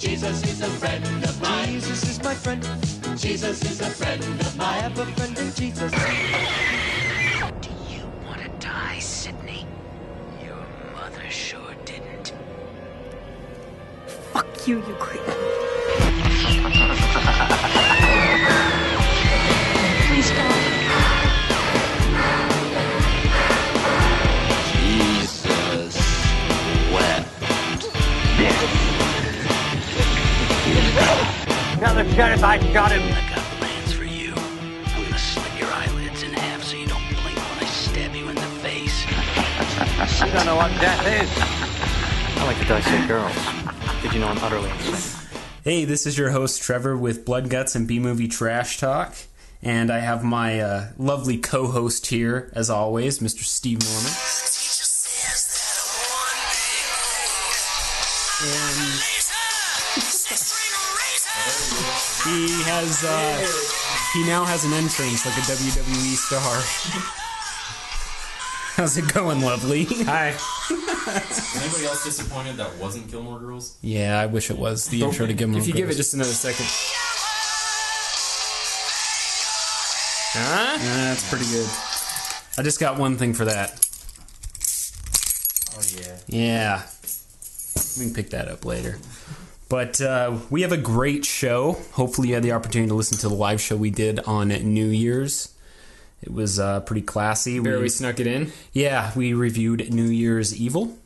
Jesus is a friend of mine. Jesus is my friend. Jesus is a friend of mine. I have a friend in Jesus. Do you want to die, Sydney? Your mother sure didn't. Fuck you, you creep. Please don't. Jesus wept. Tell the sheriff I shot him. I got plans for you. I'm gonna slit your eyelids in half so you don't blink when I stab you in the face. You don't know what death is. I like to dissect girls. Did you know I'm utterly insane? Hey, this is your host Trevor with Blood, Guts, and B-Movie Trash Talk. And I have my lovely co-host here, as always, Mr. Steve Norman. And he now has an entrance like a WWE star. How's it going, lovely? Hi. Is anybody else disappointed that wasn't Gilmore Girls? Yeah, I wish it was the intro to Gilmore Girls. If you give it just another second. Huh? That's pretty good. I just got one thing for that. Oh, yeah. Yeah. We can pick that up later. But we have a great show. Hopefully you had the opportunity to listen to the live show we did on New Year's. It was pretty classy. We snuck it in? Yeah, we reviewed New Year's Evil.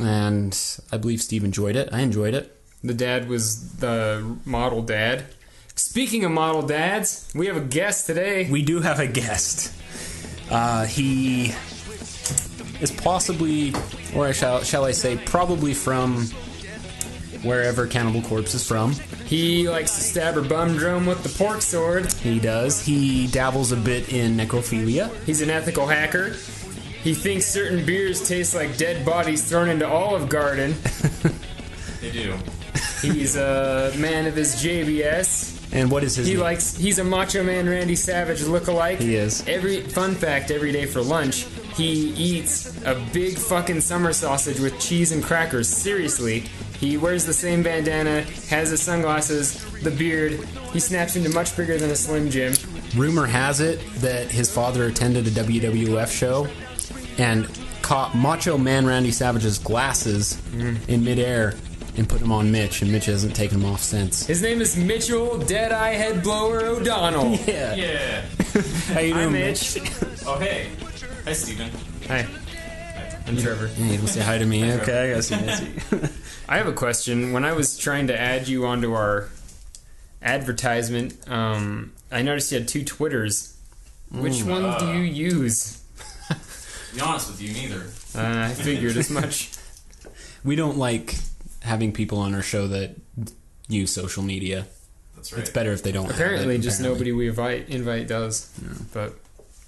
And I believe Steve enjoyed it. I enjoyed it. The dad was the model dad. Speaking of model dads, we have a guest today. We do have a guest. He is possibly, or shall I say, probably from wherever Cannibal Corpse is from. He likes to stab her bum drum with the pork sword. He does. He dabbles a bit in necrophilia. He's an ethical hacker. He thinks certain beers taste like dead bodies thrown into Olive Garden. They do. He's a man of his JBS. And what is his name? He's a Macho Man Randy Savage lookalike. He is. Fun fact, every day for lunch, he eats a big fucking summer sausage with cheese and crackers. Seriously. He wears the same bandana, has the sunglasses, the beard. He snaps into much bigger than a Slim Jim. Rumor has it that his father attended a WWF show and caught Macho Man Randy Savage's glasses in midair and put them on Mitch, and Mitch hasn't taken them off since. His name is Mitchell Deadeye Headblower O'Donnell. Yeah. Yeah. How you doing, Hi, Mitch? Oh, hey. Hi, Steven. Hi. I'm Trevor. You don't say hi to me. Okay, I guess you see. I have a question. When I was trying to add you onto our advertisement, I noticed you had 2 Twitters. Which one do you use? To be honest with you, neither. I figured as much. We don't like having people on our show that use social media. That's right. It's better if they don't. Apparently, have it, just nobody we invite does. Yeah. But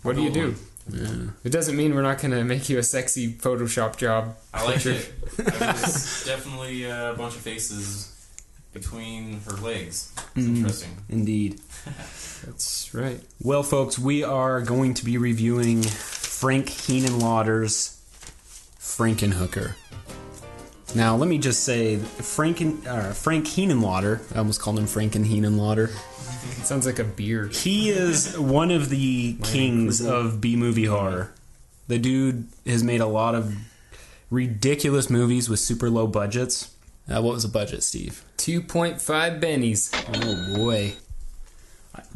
what do you do? Yeah. It doesn't mean we're not going to make you a sexy Photoshop job. I like it. There's definitely a bunch of faces between her legs. It's interesting. Indeed. That's right. Well, folks, we are going to be reviewing Frank Henenlotter's Frankenhooker. Now, let me just say, Frank Henenlotter, I almost called him Frank Henenlotter. It sounds like a beer. He is one of the kings of B-movie horror. The dude has made a lot of ridiculous movies with super low budgets. What was the budget, Steve? 2.5 bennies. Oh, boy.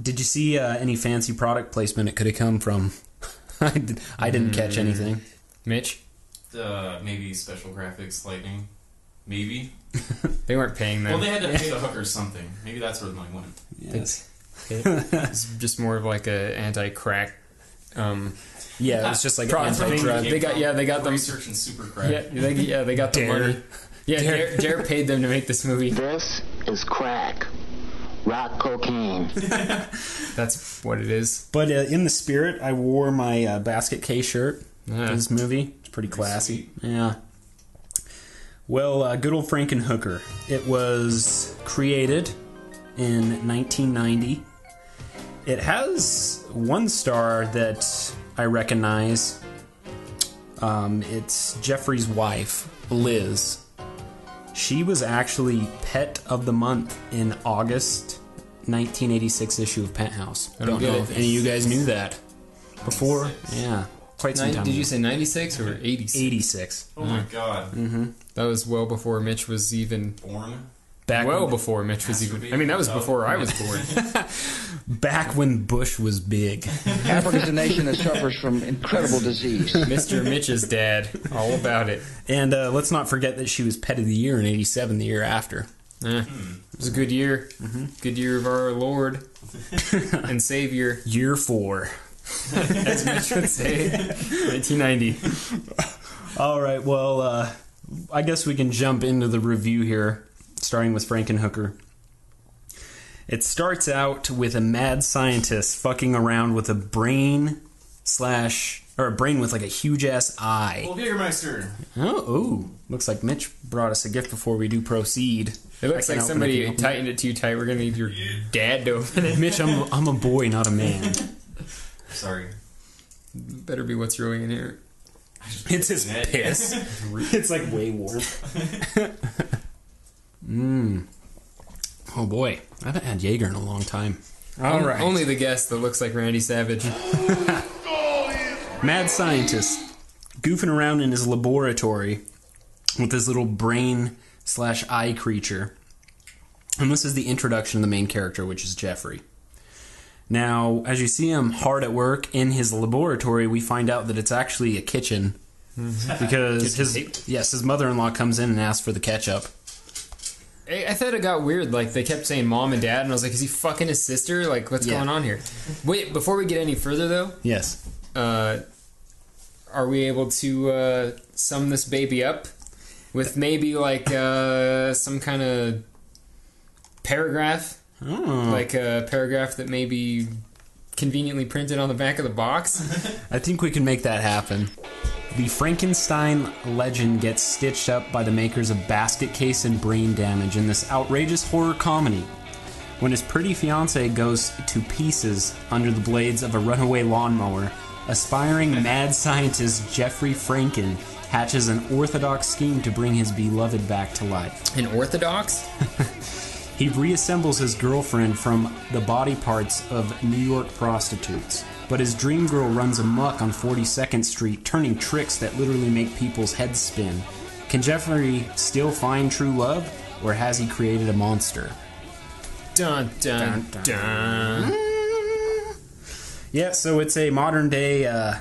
Did you see any fancy product placement it could have come from? I didn't catch anything. Mitch? Maybe special graphics, lighting. Maybe. They weren't paying them. Well, they had to pay the hookers something. Maybe that's where the money went. Yes. It's just more of like a anti-crack. Yeah, it was just like anti-drug. They got them research and supercrack. Yeah, they got the money. Yeah, Dare paid them to make this movie. This is crack. Rock cocaine. That's what it is. But in the spirit, I wore my basket case shirt for this movie. It's pretty classy. Sweet. Yeah. Well, good old Frankenhooker. It was created in 1990. It has one star that I recognize. It's Jeffrey's wife, Liz. She was actually Pet of the Month in August 1986 issue of Penthouse. I don't get know it. if any of you guys knew that before. Yeah, quite some time Did you ago. say 96 or 86? 86. Oh my god. That was well before Mitch was even... Born? Back well when, before Mitch was even... I mean, that was before I was born. back when Bush was big. Africa's a nation that suffers from incredible disease. Mr. Mitch's dad. All about it. And let's not forget that she was Pet of the Year in 87, the year after. It was a good year. Good year of our Lord and Savior. Year 4. As Mitch would say. 1990. All right, well, I guess we can jump into the review here, starting with Frankenhooker. It starts out with a mad scientist fucking around with a brain with like a huge ass eye. Well, Jägermeister. Oh, looks like Mitch brought us a gift before we do proceed. It looks like somebody tightened it too tight. We're going to need your dad to open it. Mitch, I'm a boy, not a man. Sorry. Better be what's rolling in here. It's his piss. It's like way warm. Oh boy, I haven't had Jaeger in a long time. All right. Only the guest that looks like Randy Savage. Mad scientist goofing around in his laboratory with this little brain/eye creature. And this is the introduction of the main character, which is Jeffrey. Now, as you see him hard at work in his laboratory, we find out that it's actually a kitchen. Because his mother-in-law comes in and asks for the ketchup. I thought it got weird. Like, they kept saying mom and dad, and I was like, is he fucking his sister? Like, what's going on here? Wait, before we get any further, though? Yes. Are we able to sum this baby up with maybe, like, some kind of paragraph? Oh. Like a paragraph that may be conveniently printed on the back of the box? I think we can make that happen. The Frankenstein legend gets stitched up by the makers of Basket Case and Brain Damage in this outrageous horror comedy. When his pretty fiancée goes to pieces under the blades of a runaway lawnmower, aspiring mad scientist Jeffrey Franken hatches an orthodox scheme to bring his beloved back to life. An orthodox? He reassembles his girlfriend from the body parts of New York prostitutes. But his dream girl runs amok on 42nd Street, turning tricks that literally make people's heads spin. Can Jeffrey still find true love, or has he created a monster? Dun, dun, dun, dun. Yeah, so it's a modern-day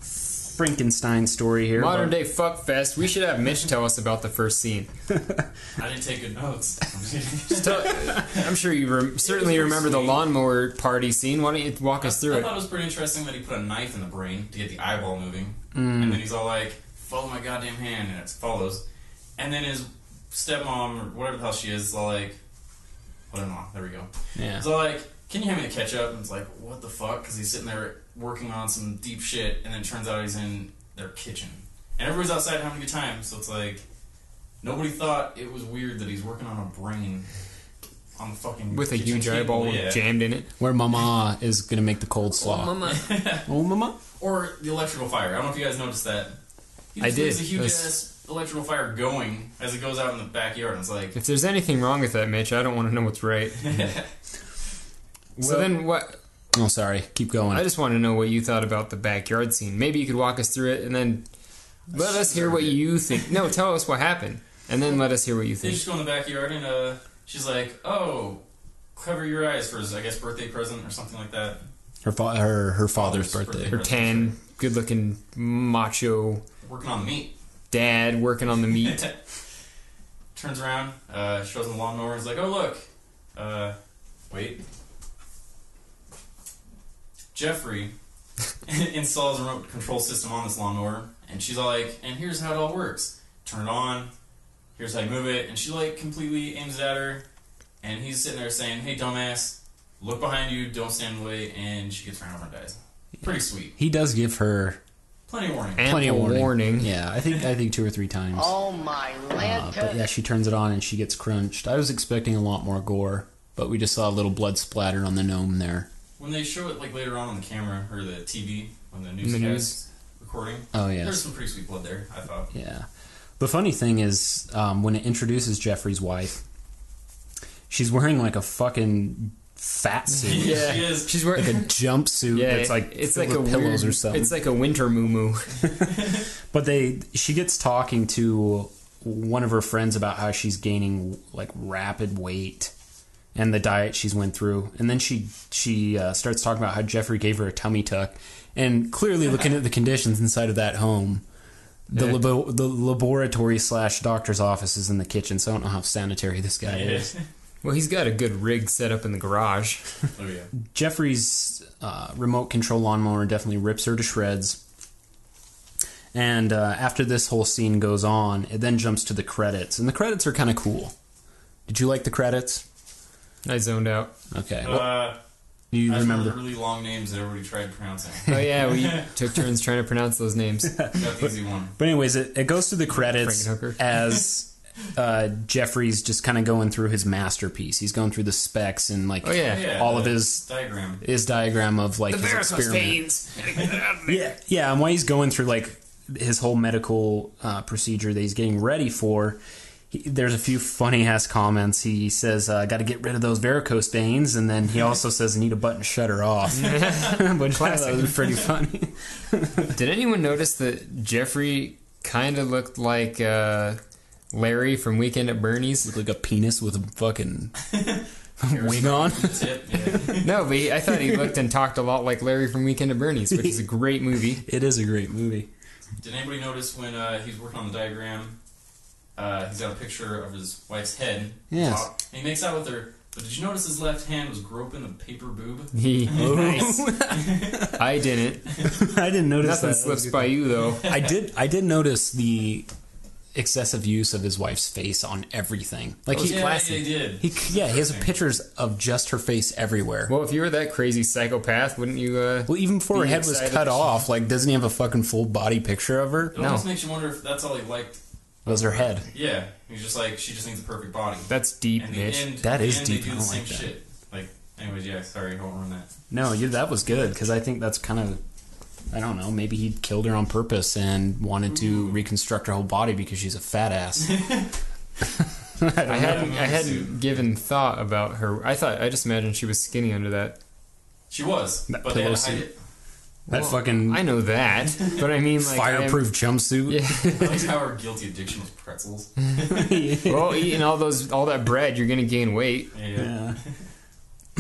Frankenstein story here. Modern day fuck fest. We should have Mitch tell us about the first scene. I didn't take good notes. I'm sure you certainly remember the lawnmower party scene. Why don't you walk us through I it? thought it was pretty interesting that he put a knife in the brain to get the eyeball moving. And then he's all like, follow my goddamn hand, and it follows. And then his stepmom, or whatever the hell she is all like, I don't know, there we go. Yeah. It's all like, can you hand me the ketchup? And it's like, what the fuck? Because he's sitting there working on some deep shit, and then it turns out he's in their kitchen. And everybody's outside having a good time, so it's like, nobody thought it was weird that he's working on a brain on the fucking with a kitchen huge table. eyeball jammed in it. Where Mama is going to make the cold slaw. Oh, Mama. Oh, Mama? Or the electrical fire. I don't know if you guys noticed that. He I just did. leaves a huge-ass electrical fire going as it goes out in the backyard, and it's like... If there's anything wrong with that, Mitch, I don't want to know what's right. So then what... Oh, sorry. Keep going. I just want to know what you thought about the backyard scene. Maybe you could walk us through it, and then let us hear what you think. No, tell us what happened, and then let us hear what you They think. just go in the backyard, and she's like, oh, cover your eyes for his, I guess, birthday present or something like that. Her father's birthday. Her tan, good-looking, macho... Working on the meat. Dad working on the meat. Turns around, shows him the lawnmower, and is like, oh, look. Wait. Jeffrey installs a remote control system on this lawnmower, and she's all like, and here's how it all works. Turn it on, here's how you move it, and she, like, completely aims it at her, and he's sitting there saying, hey, dumbass, look behind you, don't stand in the way, and she gets ran over and dies. Pretty sweet. He does give her... Plenty of warning. Plenty of Ample warning. Yeah, I think 2 or 3 times. Oh my lantern. But yeah, she turns it on and she gets crunched. I was expecting a lot more gore, but we just saw a little blood splatter on the gnome there. When they show it, like, later on the camera, or the TV, when the news recording, Oh, yes. there's some pretty sweet blood there, I thought. Yeah. The funny thing is, when it introduces Jeffrey's wife, she's wearing like a fucking fat suit. Yeah, she is. She's wearing like a jumpsuit. Yeah, that's like it's filled like a with pillows weird, or something. It's like a winter moo. But she gets talking to one of her friends about how she's gaining like rapid weight and the diet she's went through, and then she starts talking about how Jeffrey gave her a tummy tuck, and clearly looking at the conditions inside of that home, the laboratory / doctor's office is in the kitchen, so I don't know how sanitary this guy is. Well, he's got a good rig set up in the garage. Oh yeah. Jeffrey's remote control lawnmower definitely rips her to shreds. And after this whole scene goes on, it then jumps to the credits. And the credits are kind of cool. Did you like the credits? I zoned out. Okay. You remember? remember really long names that everybody tried pronouncing. Oh yeah, we took turns trying to pronounce those names. Got the easy one. But anyways, it goes to the credits Frankenhooker. as Jeffrey's just kind of going through his masterpiece. He's going through the specs and like all of his diagram of like his experiment. Yeah, and while he's going through like his whole medical procedure that he's getting ready for, there's a few funny ass comments. He says, "Got to get rid of those varicose veins," and then he also says, "Need a button shutter off," which I thought was pretty funny. Did anyone notice that Jeffrey kind of looked like Larry from Weekend at Bernie's? Looked like a penis with a fucking wig on. No, but I thought he looked and talked a lot like Larry from Weekend at Bernie's, which is a great movie. It is a great movie. Did anybody notice when he's working on the diagram? He's got a picture of his wife's head. Yes. And he makes out with her. But did you notice his left hand was groping the paper boob? Nice. I didn't. I didn't notice Nothing that. slips by you though. I did notice the excessive use of his wife's face on everything. Like he did. He has pictures of just her face everywhere. Well, if you were that crazy psychopath, wouldn't you? Well, even before her head was cut off, like doesn't he have a fucking full body picture of her? It almost makes you wonder if that's all he liked. Was her head? Yeah, he's just like she just needs a perfect body. That's deep, Mitch. That is deep. They do I the don't same like that. shit. Like, anyways, yeah. Sorry, I won't ruin that. No, that was good because I think that's kind of. I don't know. Maybe he killed her on purpose and wanted to reconstruct her whole body because she's a fat ass. I hadn't given thought about her. I just imagined she was skinny under that. She was, that but they had to hide suit. it. That fucking. I know that, but I mean, like fireproof jumpsuit. Yeah. I like how her guilty addiction was pretzels. Well, eating all that bread, you're gonna gain weight. Yeah.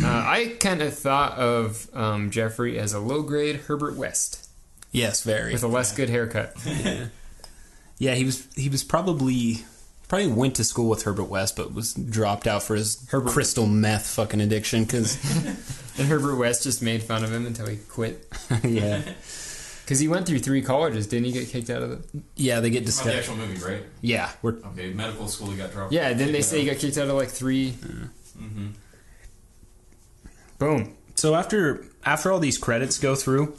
I kind of thought of Jeffrey as a low-grade Herbert West. Yes, very. With a less good haircut. Yeah, he was probably went to school with Herbert West, but was dropped out for his crystal meth fucking addiction. And Herbert West just made fun of him until he quit. Yeah. Because he went through 3 colleges. Didn't he get kicked out of it? Yeah, they get Not discussed. the actual movie, right? Yeah. Okay, medical school he got dropped. Yeah, didn't they say he got kicked out of like 3? Mm-hmm. Boom. So after all these credits go through,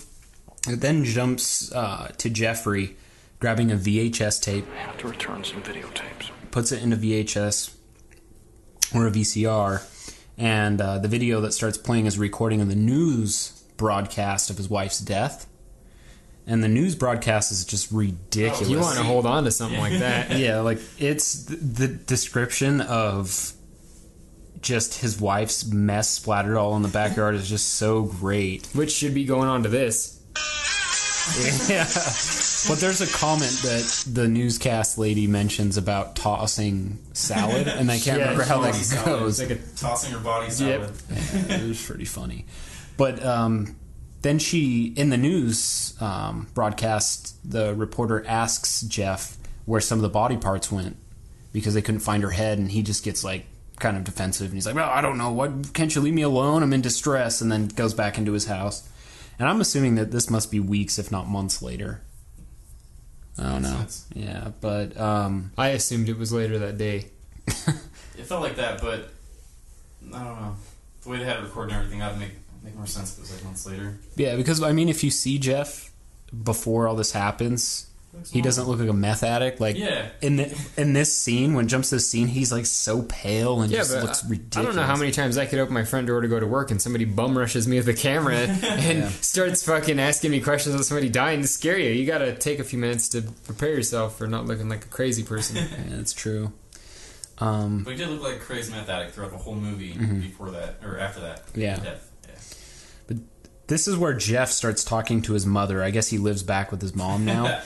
it then jumps to Jeffrey grabbing a VHS tape. I have to return some videotapes. Puts it into VHS or a VCR, and the video that starts playing is a recording of the news broadcast of his wife's death. And the news broadcast is just ridiculous. You want to hold on to something like that. Yeah, like it's the description of just his wife's mess splattered all in the backyard is just so great. Which should be going on to this. Yeah. But there's a comment that the newscast lady mentions about tossing salad, and I can't remember how that goes. It's like tossing her body salad. Yeah, it was pretty funny. But then she, in the news broadcast, the reporter asks Jeff where some of the body parts went because they couldn't find her head, and he just gets like kind of defensive, and he's like, well, I don't know, what, can't you leave me alone, I'm in distress, and then goes back into his house. And I'm assuming that this must be weeks, if not months later. I don't know. Yeah, but I assumed it was later that day. It felt like that, but I don't know. The way they had it recorded and everything, that'd make more sense if it was like months later. Yeah, because I mean, if you see Jeff before all this happens, He doesn't look like a meth addict. Like in this scene, when it jumps to this scene, he's like so pale and just looks ridiculous. I don't know how many times I could open my front door to go to work and somebody bum rushes me with a camera and starts fucking asking me questions about somebody dying to scare you. You gotta take a few minutes to prepare yourself for not looking like a crazy person. Yeah, that's true. But he did look like a crazy meth addict throughout the whole movie before that, or after that. Yeah. Death. But this is where Jeff starts talking to his mother. I guess he lives back with his mom now.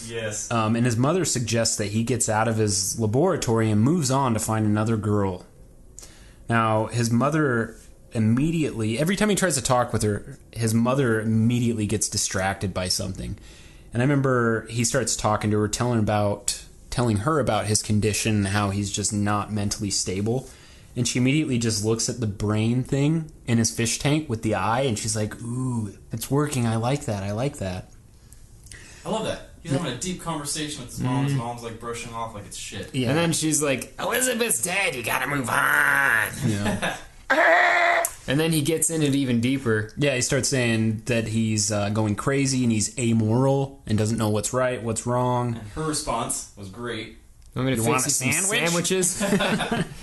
Yes. And his mother suggests that he gets out of his laboratory and moves on to find another girl. Now, his mother immediately, every time he tries to talk with her, his mother immediately gets distracted by something. And I remember he starts talking to her, telling her about his condition and how he's just not mentally stable. And she immediately just looks at the brain thing in his fish tank with the eye, and she's like, ooh, it's working. I like that. I like that. I love that. He's having a deep conversation with his mom. His mom's like brushing off like it's shit. Yeah. And then she's like, Elizabeth's dead. You gotta move on. Yeah. And then he gets in it even deeper. Yeah, he starts saying that he's going crazy and he's amoral and doesn't know what's right, what's wrong. And her response was great. Want me to fix you some sandwiches?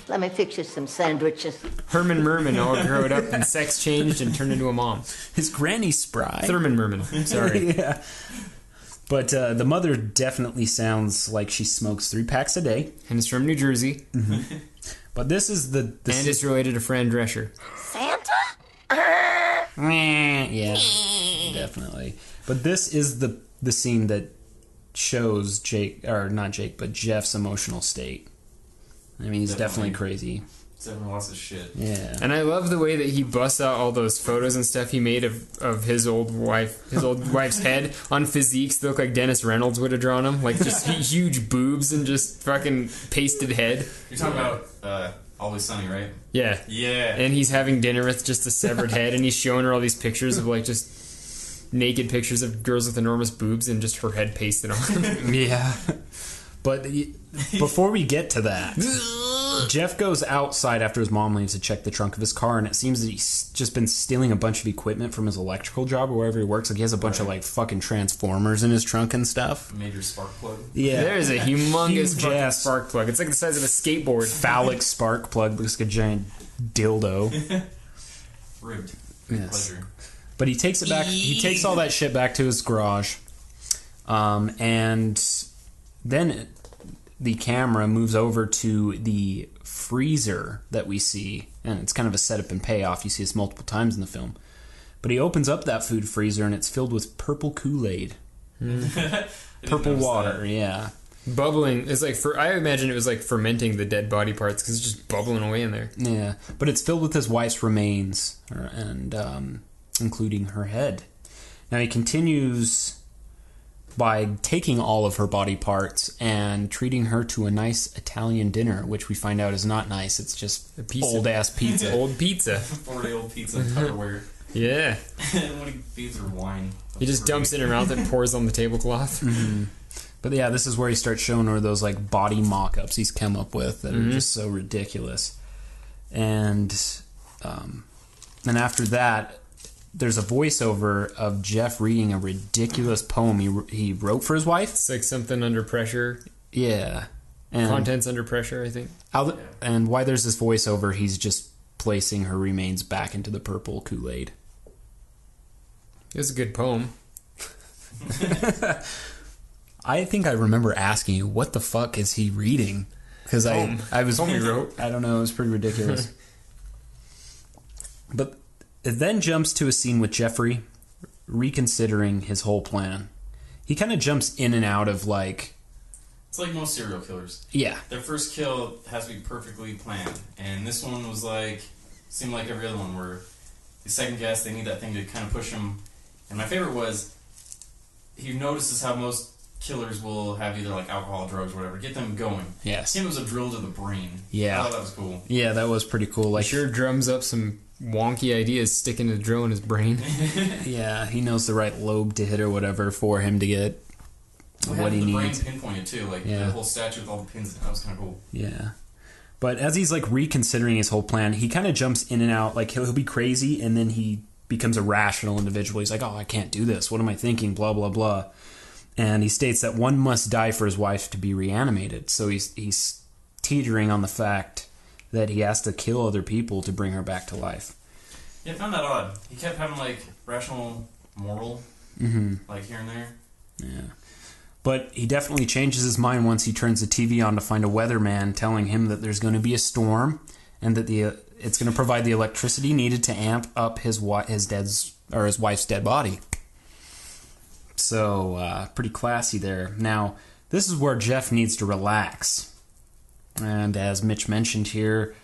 Let me fix you some sandwiches. Herman Merman all growed up and sex changed and turned into a mom. His granny's spry. Thurman Merman. Sorry. Yeah. But the mother definitely sounds like she smokes 3 packs a day. And is from New Jersey. Mm-hmm. But this is the and is related to Fran Drescher. Santa? Yeah, definitely. But this is the scene that shows Jeff's emotional state. I mean, he's definitely crazy. Definitely lost his shit. Yeah. And I love the way that he busts out all those photos and stuff he made of his old wife's head on physiques that look like Dennis Reynolds would have drawn them. Like just huge boobs and just fucking pasted head. You're talking about Always Sunny, right? Yeah. Yeah. And he's having dinner with just a severed head, and he's showing her all these pictures of like just naked pictures of girls with enormous boobs and just her head pasted on. Yeah. But before we get to that, Jeff goes outside after his mom leaves to check the trunk of his car, and it seems that he's just been stealing a bunch of equipment from his electrical job or wherever he works. Like, he has a bunch of, like, fucking transformers in his trunk and stuff. Major spark plug. Yeah. There's a humongous fucking spark plug. It's like the size of a skateboard. Phallic spark plug. Looks like a giant dildo. Ribbed. Yes. Pleasure. But he takes it back. He takes all that shit back to his garage. And then the camera moves over to the freezer that we see, and it's kind of a setup and payoff. You see this multiple times in the film. But he opens up that food freezer, and it's filled with purple Kool-Aid. Purple water, yeah. Bubbling. It's like, I imagine it was like fermenting the dead body parts, because it's just bubbling away in there. Yeah, but it's filled with his wife's remains, and including her head. Now he continues by taking all of her body parts and treating her to a nice Italian dinner, which we find out is not nice. It's just old-ass pizza. Old pizza. 40-old pizza Tupperware. Yeah. When he feeds her wine. He just dumps it in her mouth and pours on the tablecloth. Mm-hmm. But yeah, this is where he starts showing her those like body mock-ups he's come up with that are just so ridiculous. And then after that, there's a voiceover of Jeff reading a ridiculous poem he wrote for his wife. It's like something under pressure. Yeah. And Contents under pressure, I think. And why there's this voiceover, he's just placing her remains back into the purple Kool-Aid. It was a good poem. I think I remember asking you, what the fuck is he reading? Because I was... Poem he wrote. I don't know, it was pretty ridiculous. But it then jumps to a scene with Jeffrey reconsidering his whole plan. He kind of jumps in and out of like... It's like most serial killers. Yeah. Their first kill has to be perfectly planned. And this one was like... Seemed like every other one where the second guess, they need that thing to kind of push him. And my favorite was... He notices how most killers will have either like alcohol, drugs, whatever. Get them going. Yes. Him was a drill to the brain. Yeah. I thought that was cool. Yeah, that was pretty cool. Like, He sure drums up some wonky ideas sticking to the drill in his brain. yeah, he knows the right lobe to hit or whatever for him to get what he needs. The brain pinpointed too, like the whole statue with all the pins in it. That was kind of cool. Yeah. But as he's like reconsidering his whole plan, he kind of jumps in and out. Like he'll be crazy and then he becomes a rational individual. He's like, oh, I can't do this. What am I thinking? Blah, blah, blah. And he states that one must die for his wife to be reanimated. So he's teetering on the fact that he has to kill other people to bring her back to life. Yeah, I found that odd. He kept having, like, rational moral, like, here and there. Yeah. But he definitely changes his mind once he turns the TV on to find a weatherman telling him that there's going to be a storm and that it's going to provide the electricity needed to amp up his wife's dead body. So, pretty classy there. Now, this is where Jeff needs to relax. And as Mitch mentioned here,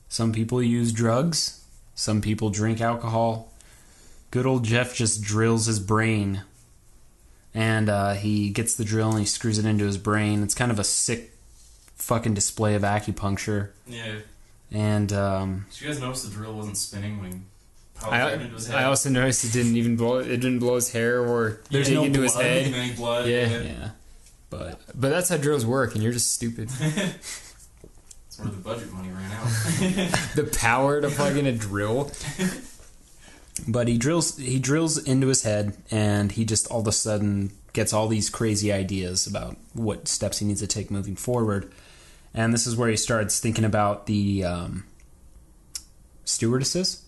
some people use drugs, some people drink alcohol. Good old Jeff just drills his brain. And he gets the drill and he screws it into his brain. It's kind of a sick fucking display of acupuncture. Yeah. And did you guys notice the drill wasn't spinning when he popped it into his head? I also noticed it didn't blow his hair or there's dig no into his Blood, head. any blood. Yeah. But that's how drills work, and you're just stupid. That's where the budget money ran out. The power to plug in a drill. But he drills into his head, and he just all of a sudden gets all these crazy ideas about what steps he needs to take moving forward. And this is where he starts thinking about the stewardesses.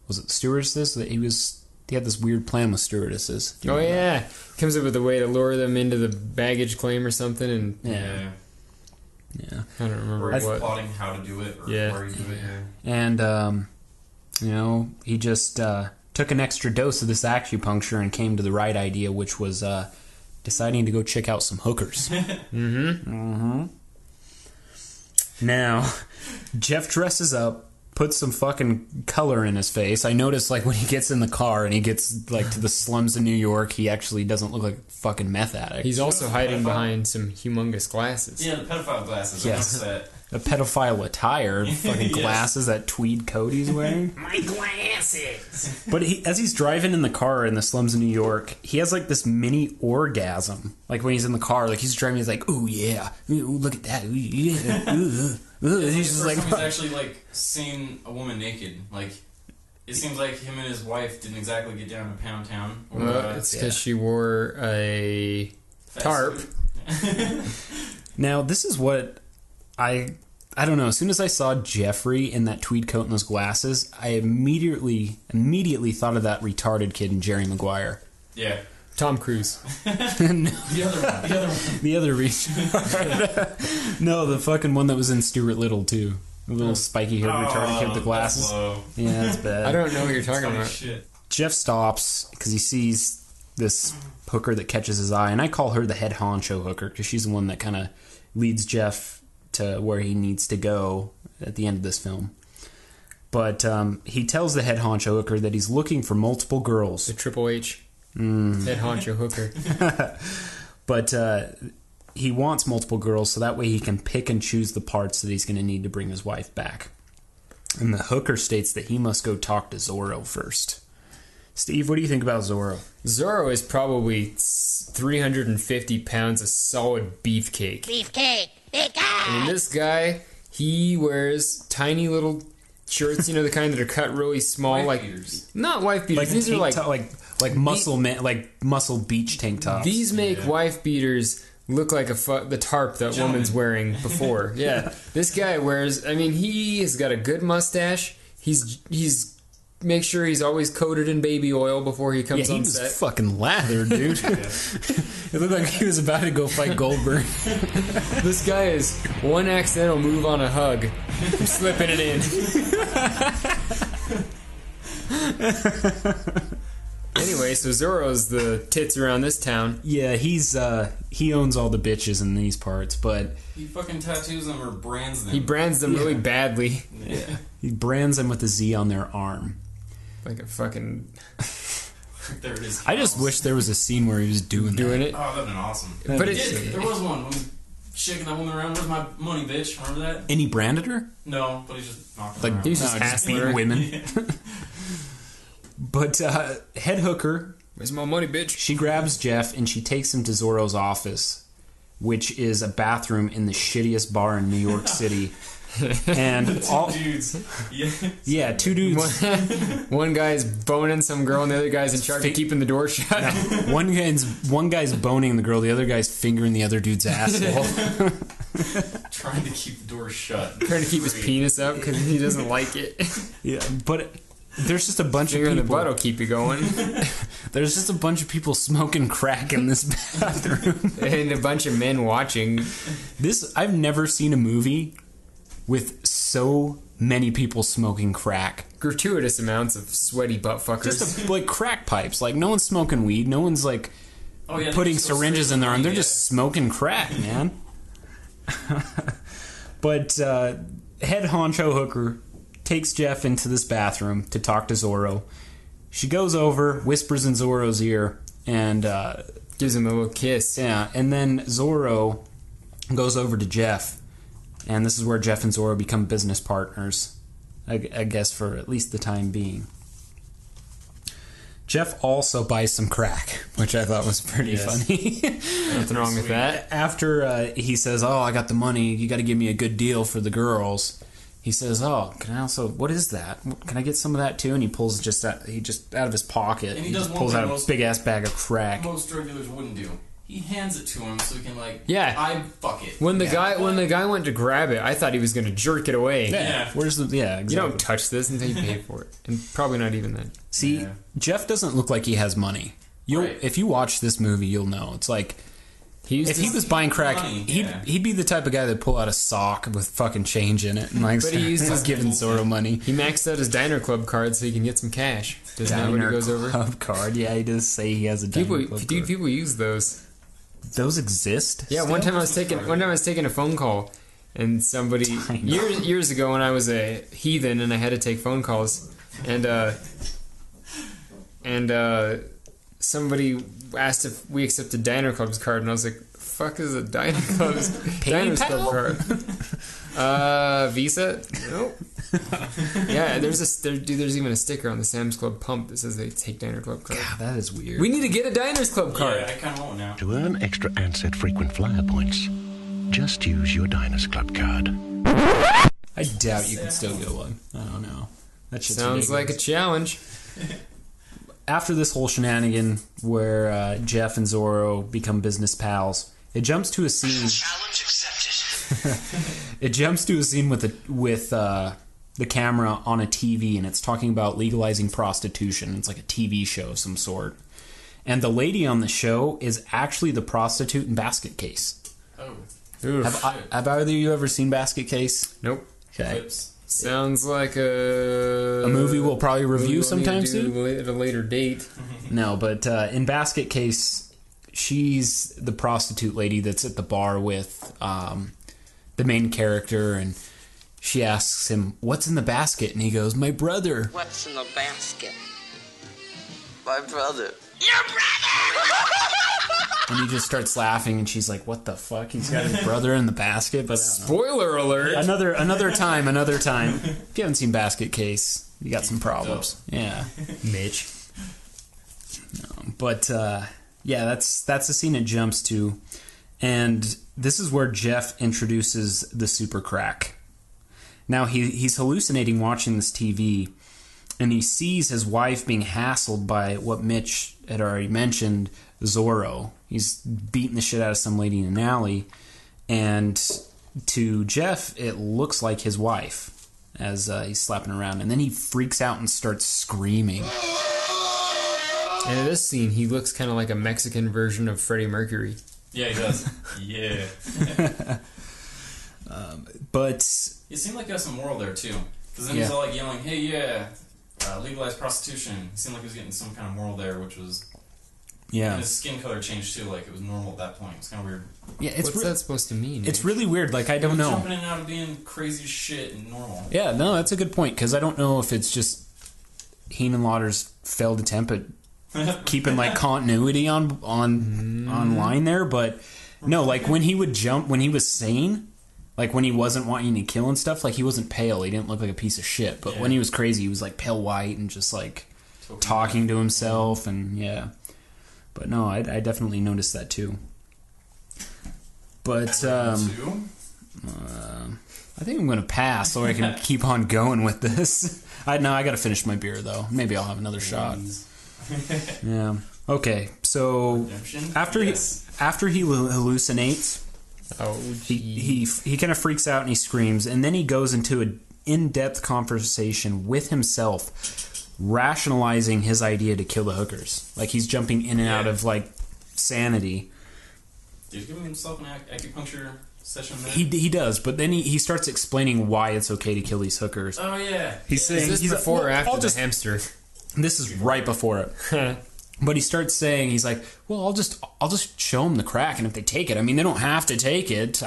Was it stewardesses? That he had this weird plan with stewardesses. Oh yeah, comes up with a way to lure them into the baggage claim or something, and yeah. I don't remember or he's what. plotting how to do it, or where he's doing it. And he just took an extra dose of this acupuncture and came to the right idea, which was deciding to go check out some hookers. Now, Jeff dresses up, puts some fucking color in his face. I noticed, like, when he gets in the car and he gets, like, to the slums of New York, he actually doesn't look like a fucking meth addict. He's also hiding behind some humongous glasses. Yeah, the pedophile glasses. Yes. That. A pedophile attire, fucking Yes. glasses, that tweed coat he's wearing. My glasses! But as he's driving in the car in the slums of New York, he has like this mini orgasm. Like when he's in the car, like he's driving, he's like, "Ooh yeah, ooh, look at that, ooh, yeah, ooh." He's just like, he's actually like seeing a woman naked. Like it seems like him and his wife didn't exactly get down to Pound Town. Or, It's because she wore a tarp. Now this is what I don't know. As soon as I saw Jeffrey in that tweed coat and those glasses, I immediately thought of that retarded kid in Jerry Maguire. Yeah. Tom Cruise. No. The other one. The other retard. No, the fucking one that was in Stuart Little too. The little spiky-haired retarded kid with the glasses. That's low. Yeah, that's bad. I don't know what you're talking about. Shit. Jeff stops because he sees this hooker that catches his eye, and I call her the head honcho hooker because she's the one that kind of leads Jeff to where he needs to go at the end of this film. But he tells the head honcho hooker that he's looking for multiple girls. The Triple H. Head honcho hooker. But he wants multiple girls so that way he can pick and choose the parts that he's going to need to bring his wife back. And the hooker states that he must go talk to Zoro first. Steve, what do you think about Zoro? Zoro is probably 350 pounds of solid beefcake. Beefcake! I mean, this guy, he wears tiny little shirts, the kind that are cut really small, Wife beaters. Not wife beaters. These are like muscle beach tank tops. These make wife beaters look like the tarp that woman's wearing before. Yeah, this guy wears. I mean, he has got a good mustache. He's make sure he's always coated in baby oil before he comes on set. He was fucking lathered, dude. It looked like he was about to go fight Goldberg. This guy is one accidental move on a hug, slipping it in. Anyway, so Zoro's the tits around this town. Yeah, he owns all the bitches in these parts, but He fucking tattoos them or brands them. He brands them really badly. Yeah. he brands them with a Z on their arm. Like a fucking... There it is. I just wish there was a scene where he was doing that. it. Oh, that'd have been awesome. But There was one when he was shaking that woman around. Where's my money, bitch? Remember that? And he branded her? No, but he's just knocking her Like, around. He's just just hassling beating her. women. But head hooker, Where's my money, bitch? she grabs Jeff and she takes him to Zoro's office, which is a bathroom in the shittiest bar in New York City. And all dudes. yeah, two dudes. One guy's boning some girl, and the other guy's in charge of keeping the door shut. One guy's boning the girl, the other guy's fingering the other dude's asshole. Trying to keep the door shut. Trying to keep his penis up because he doesn't like it. Yeah, but there's just a bunch Finger of in people. the butt will keep you going. There's just a bunch of people smoking crack in this bathroom. And a bunch of men watching. I've never seen a movie with so many people smoking crack. Gratuitous amounts of sweaty butt fuckers. Just like crack pipes. Like, no one's smoking weed. No one's like putting syringes in their arm. They're just smoking crack, man. But head honcho hooker takes Jeff into this bathroom to talk to Zoro. She goes over, whispers in Zoro's ear, and gives him a little kiss. Yeah, and then Zoro goes over to Jeff, and this is where Jeff and Zoro become business partners, I guess, for at least the time being. Jeff also buys some crack, which I thought was pretty funny. Nothing wrong with that. After he says, "Oh, I got the money. You got to give me a good deal for the girls." He says, "Oh, can I also? What is that? Can I get some of that too?" And he pulls just out of his pocket. And he does just pulls out a big ass bag of crack. Most drug dealers wouldn't do. He hands it to him so he can fuck it. When the guy went to grab it, I thought he was going to jerk it away. Yeah. Where's the exactly. You don't touch this until you pay for it, and probably not even then. See, Jeff doesn't look like he has money. If you watch this movie, you'll know. It's like if he was buying crack, he'd be the type of guy that'd pull out a sock with fucking change in it and but he used his giving Zoro money. He maxed out his Diner Club card so he can get some cash. Doesn't that when he goes over? Club card, yeah, he does say he has a Diner Club card. People use those. Those exist? Yeah, one time I was taking a phone call, and somebody years ago when I was a heathen and I had to take phone calls, and somebody asked if we accepted Diner Club's card, and I was like, "Fuck is a Diner Club's Diner Club card?" Visa? Nope. Yeah, there's even a sticker on the Sam's Club pump that says they take Diner Club card. God, that is weird. We need to get a Diners Club card. Yeah, I kind of want one now. To earn extra Ansett frequent flyer points, just use your Diners Club card. I doubt you can still get one. I don't know. That shit's sounds like a challenge. After this whole shenanigan where Jeff and Zoro become business pals, it jumps to a scene. Challenge accepted. It jumps to a scene with the camera on a TV, and it's talking about legalizing prostitution. It's like a TV show of some sort. And the lady on the show is actually the prostitute in Basket Case. Oh. Have either of you ever seen Basket Case? Nope. Okay. Clips. Sounds like a movie we'll probably review sometime soon. At a later date. No, but in Basket Case, she's the prostitute lady that's at the bar with the main character, and she asks him, "What's in the basket?" And he goes, "My brother." What's in the basket? My brother. Your brother! And he just starts laughing, and she's like, "What the fuck? He's got his brother in the basket?" But spoiler alert! Another time. If you haven't seen Basket Case, you got some problems. Yeah, Mitch. No, but yeah, that's the scene it jumps to, and this is where Jeff introduces the supercrack. Now he's hallucinating watching this TV, and he sees his wife being hassled by what Mitch had already mentioned, Zoro. He's beating the shit out of some lady in an alley, and to Jeff, it looks like his wife as he's slapping around, and then he freaks out and starts screaming. And in this scene, he looks kind of like a Mexican version of Freddie Mercury. Yeah, he does. Yeah. But it seemed like he has some moral there too, because then he's all like yelling, "Hey, legalize prostitution." It seemed like he was getting some kind of moral there, which was and his skin color changed too. Like it was normal at that point. It's kind of weird. Yeah, what's that supposed to mean? It's really weird. Like I don't know. Jumping in and out of being crazy shit and normal. Yeah, no, that's a good point, because I don't know if it's just Henenlotter's failed attempt at keeping like continuity on line there, but no, like when he would jump, when he was sane, like when he wasn't wanting to kill and stuff, like he wasn't pale, he didn't look like a piece of shit, but when he was crazy, he was like pale white and just like talking to himself, and but no, I definitely noticed that too. But I I think I'm going to pass so I can keep on going with this. I got to finish my beer, though. Maybe I'll have another shot. Yeah. Okay, so after he hallucinates, he kind of freaks out and he screams, and then he goes into an in-depth conversation with himself, rationalizing his idea to kill the hookers. Like, he's jumping in and out of, like, sanity. He's giving himself an acupuncture session there? He does, but then he starts explaining why it's okay to kill these hookers. Oh, yeah. He's saying... Is this before or after the hamster? This is right before it. But he starts saying, he's like, well, I'll just show them the crack, and if they take it, I mean, they don't have to take it,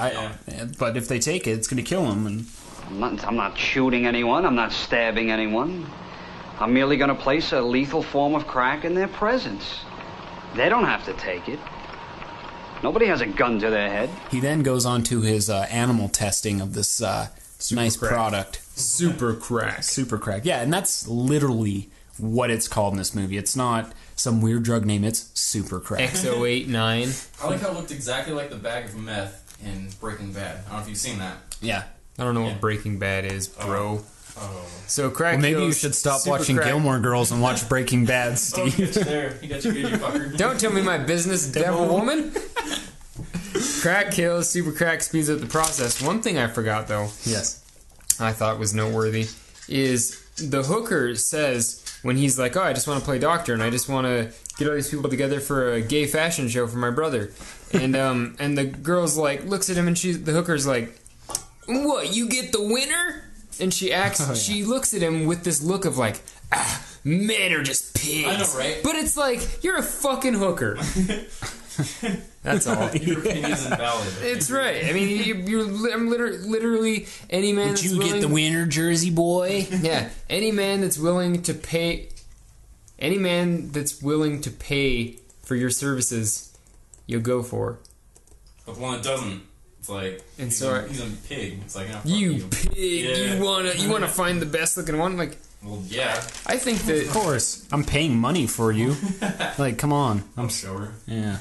but if they take it, it's going to kill them. And I'm not shooting anyone. I'm not stabbing anyone. I'm merely going to place a lethal form of crack in their presence. They don't have to take it. Nobody has a gun to their head. He then goes on to his animal testing of this nice product. Supercrack. Supercrack. Yeah, and that's literally what it's called in this movie. It's not some weird drug name. It's Supercrack. X089. I like how it looked exactly like the bag of meth in Breaking Bad. I don't know if you've seen that. Yeah. I don't know what Breaking Bad is, bro. So crack. Well, maybe you should stop watching Gilmore Girls and watch Breaking Bad, Steve. He got you good, you fucker. Don't tell me my business, devil woman. Crack kills, super crack speeds up the process. One thing I forgot, though, I thought was noteworthy, is the hooker says when he's like, oh, I just want to play doctor and I just want to get all these people together for a gay fashion show for my brother. And and the girl's like, looks at him and the hooker's like, what, you get the winner? And she acts, she looks at him with this look of like, men are just pigs. I know, right? But it's like, you're a fucking hooker. That's all. Your opinion's invalid. It's right. I mean, I'm literally any man Would that's you willing... get the winner, Jersey boy? Yeah. Any man that's willing to pay... Any man that's willing to pay for your services, you'll go for. But the one that doesn't, it's like, and he's a pig. It's like, you pig, yeah. you wanna find the best looking one? Like, well, yeah. I think that... Of course. I'm paying money for you. Like, come on. I'm sure. Yeah.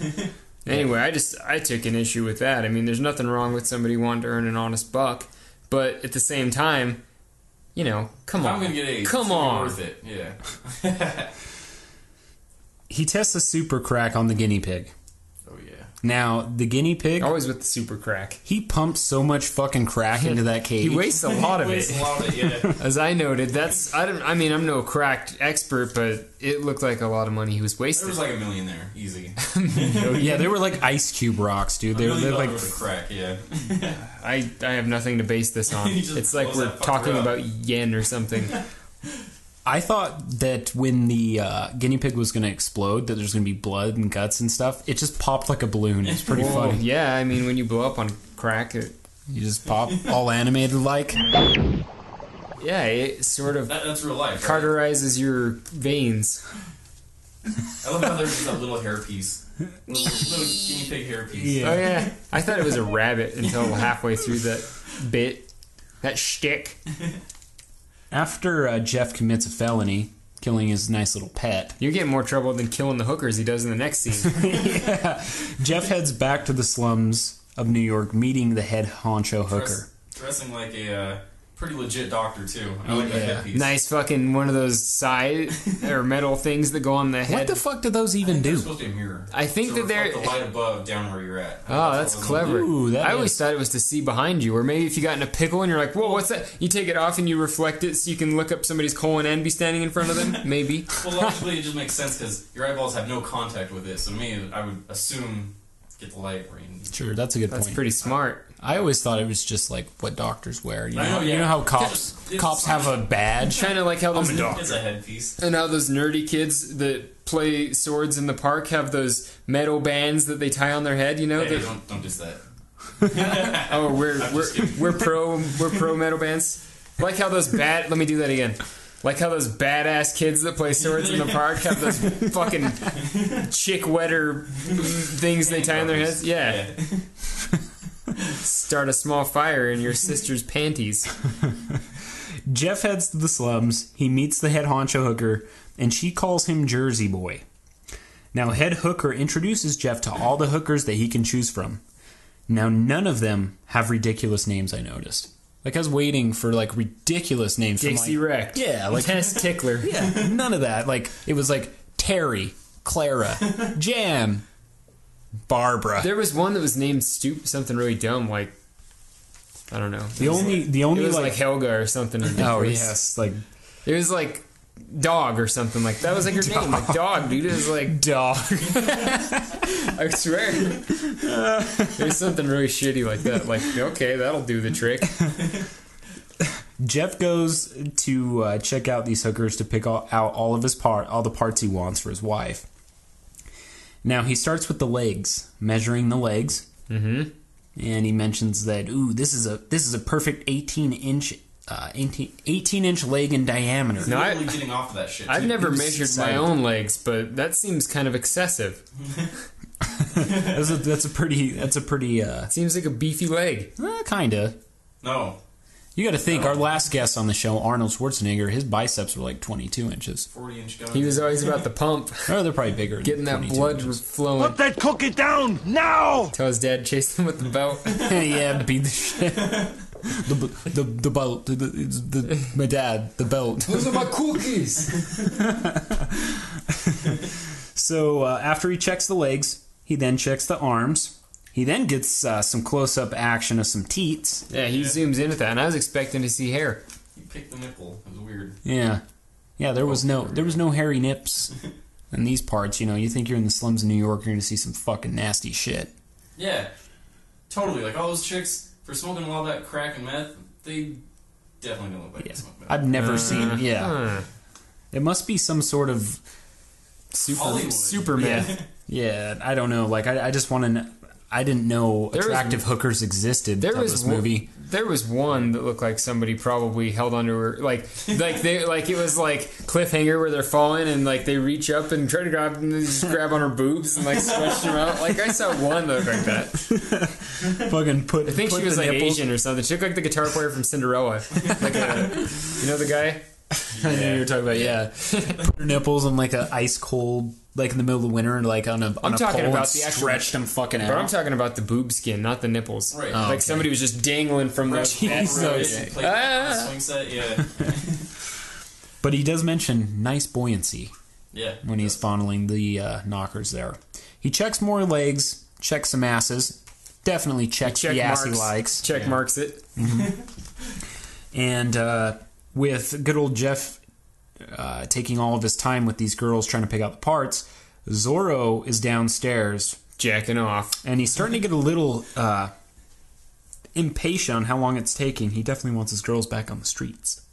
Anyway, I took an issue with that. I mean, there's nothing wrong with somebody wanting to earn an honest buck, but at the same time, you know, come on. I'm gonna get a... Come on. Worth it, yeah. He tests a super crack on the guinea pig. Oh, yeah. Now, the guinea pig... Always with the super crack. He pumps so much fucking crack into that cage. He wastes a lot of it. A lot of it, yeah. As I noted, I'm no cracked expert, but it looked like a lot of money he was wasting. There was like $1 million there, easy. Yeah, they were like ice cube rocks, dude. They're like crack, yeah. I have nothing to base this on. It's like we're talking about yen or something. I thought that when the guinea pig was going to explode, that there's going to be blood and guts and stuff. It just popped like a balloon. It's pretty funny. Yeah, I mean, when you blow up on crack, you just pop all animated like. Yeah, it sort of that's real life. Cauterizes your veins. I love how there's just that little hairpiece. Little guinea pig hairpiece. Yeah. Oh, yeah. I thought it was a rabbit until halfway through that bit. That shtick. After Jeff commits a felony, killing his nice little pet... You're getting more trouble than killing the hookers he does in the next scene. Yeah. Jeff heads back to the slums of New York, meeting the head honcho hooker. Dressing like a pretty legit doctor, too. I like that headpiece. Nice fucking one of those side or metal things that go on the head. What the fuck do those even do? They're supposed to be a mirror. I think that they're... the light above down where you're at. Oh, that's clever. Ooh, I always thought it was to see behind you, or maybe if you got in a pickle and you're like, whoa, what's that? You take it off and you reflect it so you can look up somebody's colon and be standing in front of them? Maybe. Well, logically, it just makes sense because your eyeballs have no contact with it. So to me, I would assume get the light where you need. Sure, that's a good point. That's pretty smart. I always thought it was just like what doctors wear. You know, you know how cops have a badge? Kind of like how those... It's a headpiece. And how those nerdy kids that play swords in the park have those metal bands that they tie on their head, you know? Hey, don't diss that. Oh, we're pro metal bands. Like how those let me do that again. Like how those badass kids that play swords in the park have those fucking chick wetter things they tie on their heads. Yeah. Start a small fire in your sister's panties. Jeff heads to the slums. He meets the head honcho hooker, and she calls him Jersey Boy. Now, head hooker introduces Jeff to all the hookers that he can choose from. Now, none of them have ridiculous names, I noticed. Like, I was waiting for, like, ridiculous names. Dixie from, like, Wrecked. Yeah, like... Test Tickler. Yeah, none of that. Like, it was like Terry, Clara, Jam, Barbara. There was one that was named something really dumb, like... I don't know. The only it was like Helga or something. Oh, yes. Like... It was like Dog or something. Like, that was like your name. Like, Dog, dude. It was like... Dog. I swear. There's something really shitty like that. Like, okay, that'll do the trick. Jeff goes to check out these hookers to pick out all of his all the parts he wants for his wife. Now, he starts with the legs, measuring the legs. Mm-hmm. And he mentions that, this is a perfect 18-inch leg in diameter. No, I'm getting off of that shit. I've too. never measured my own legs, but that seems kind of excessive. That's a pretty. Seems like a beefy leg. Kinda. No. You got to think, our last guest on the show, Arnold Schwarzenegger, his biceps were like 22 inches. 40-inch guy. He was always about the pump. Oh, they're probably bigger. Getting that blood flowing. Put that cookie down now! Tell his dad chased him with the belt. Yeah, beat the shit. The belt. My dad, the belt. Those are my cookies! So, after he checks the legs, he then checks the arms. He then gets some close-up action of some teats. Yeah, he zooms in at that, and I was expecting to see hair. He picked the nipple. It was weird. Yeah. Yeah, there was no hairy nips in these parts. You know, you think you're in the slums of New York, you're going to see some fucking nasty shit. Yeah. Totally. Like, all those chicks, for smoking all that crack and meth, they definitely don't look like they smoke meth. I've never seen... Yeah. It must be some sort of... Super meth. Yeah, I don't know. Like, I just want to... I didn't know attractive hookers existed. There was this movie. There was one that looked like somebody probably held onto her, like it was like cliffhanger where they're falling and like they reach up and try to grab on her boobs and like stretch them out. Like I saw one that looked like that. Fucking put. I think she was like nipples. Asian or something. She looked like the guitar player from Cinderella. Like you know the guy. Yeah. I know you were talking about. Yeah, put her nipples on like a ice cold. Like in the middle of winter, like on a pole about the actual stretched them fucking out. But I'm talking about the boob skin, not the nipples. Right. Like somebody was just dangling from the swing set. Yeah. But he does mention nice buoyancy. Yeah. When he's fondling the knockers there, he checks more legs, checks some asses, definitely checks the ass he likes. Check marks it. Mm-hmm. And with good old Jeff. Taking all of his time with these girls trying to pick out the parts, Zoro is downstairs jacking off, and he's starting to get a little impatient on how long it's taking. He definitely wants his girls back on the streets.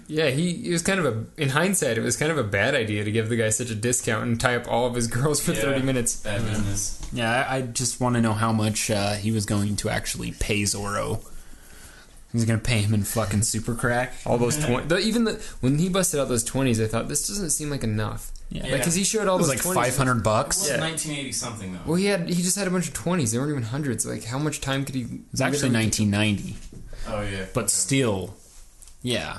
Yeah, he was kind of in hindsight, it was kind of a bad idea to give the guy such a discount and tie up all of his girls for 30 minutes. Bad business. Yeah, I just want to know how much he was going to actually pay Zoro. He's going to pay him in fucking supercrack. All those 20. When he busted out those 20s, I thought, this doesn't seem like enough. Yeah. Like, because he showed all those like 20s. $500. It was 1980 something, though. Well, he just had a bunch of 20s. They weren't even hundreds. Like, how much time could he... It's actually 1990. Oh, yeah. But still, yeah.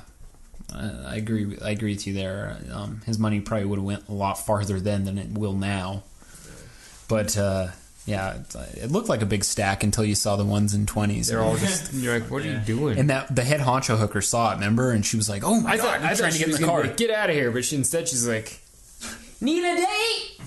I agree with you there. His money probably would have went a lot farther then than it will now. But... yeah, it looked like a big stack until you saw the ones in 20s. They're all just, you're like, what are you doing? And the head honcho hooker saw it, remember? And she was like, oh my God, I'm trying to get in the car. Like, get out of here. But instead she's like, need a date?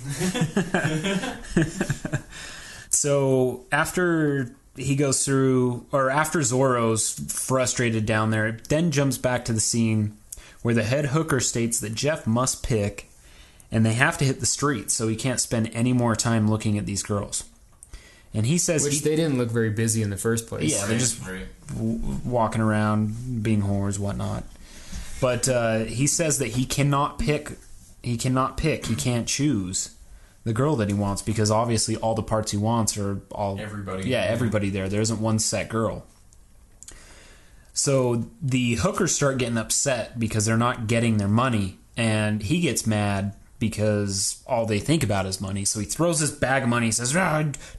So after he goes through, or after Zoro's frustrated down there, it then jumps back to the scene where the head hooker states that Jeff must pick and they have to hit the streets, so he can't spend any more time looking at these girls. And he says... Which they didn't look very busy in the first place. Yeah, they're just walking around, being whores, whatnot. But he says that he cannot pick, he can't choose the girl that he wants, because obviously all the parts he wants are all... Everybody. Yeah, everybody there. There isn't one set girl. So the hookers start getting upset because they're not getting their money, and he gets mad because all they think about is money. So he throws this bag of money. He says,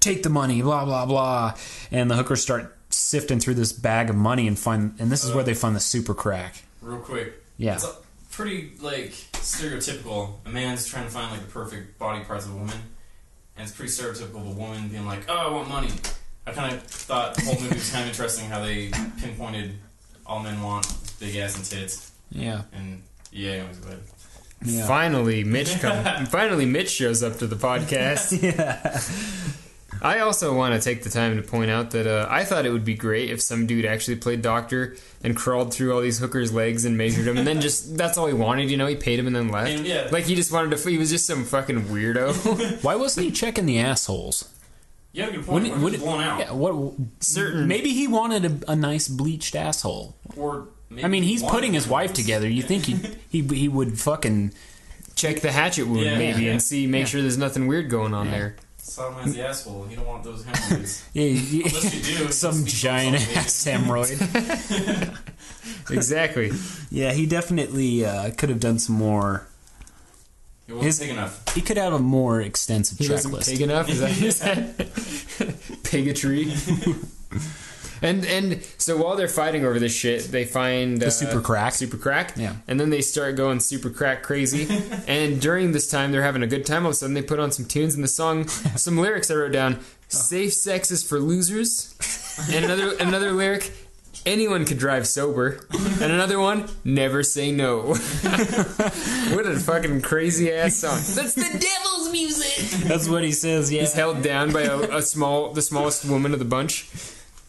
take the money, blah, blah, blah. And the hookers start sifting through this bag of money and this is where they find the supercrack. Real quick. Yeah. It's pretty, stereotypical. A man's trying to find, the perfect body parts of a woman. And it's pretty stereotypical of a woman being like, oh, I want money. I kind of thought the whole movie was kind of interesting how they pinpointed all men want big ass and tits. Yeah. And yeah, anyways, go ahead. Yeah. Finally, Mitch shows up to the podcast. Yeah. I also want to take the time to point out that I thought it would be great if some dude actually played doctor and crawled through all these hookers' legs and measured them, and then just, that's all he wanted, you know? He paid him and then left. And, yeah. Like, he just wanted to, he was just some fucking weirdo. Why wasn't he checking the assholes? Yeah, good point. What if blown out? Yeah, maybe he wanted a nice bleached asshole. Or maybe I mean, he's putting his wife together. You think he would fucking check the hatchet wound and see, make sure there's nothing weird going on there. Sodomized the asshole. You don't want those hemorrhoids. Unless you do. Some giant ass hemorrhoid. Exactly. Yeah, he definitely could have done some more. He wasn't big enough. He could have a more extensive checklist. He wasn't big enough? Is that what you said? Bigotry. And so while they're fighting over this shit, they find... the supercrack. Supercrack. Yeah. And then they start going super crack crazy. And during this time, they're having a good time. All of a sudden, they put on some tunes in the song. Some lyrics I wrote down. Safe sex is for losers. And another lyric... anyone could drive sober. And another one, never say no. What a fucking crazy ass song. That's the devil's music. That's what he says, yeah. He's held down by the smallest woman of the bunch.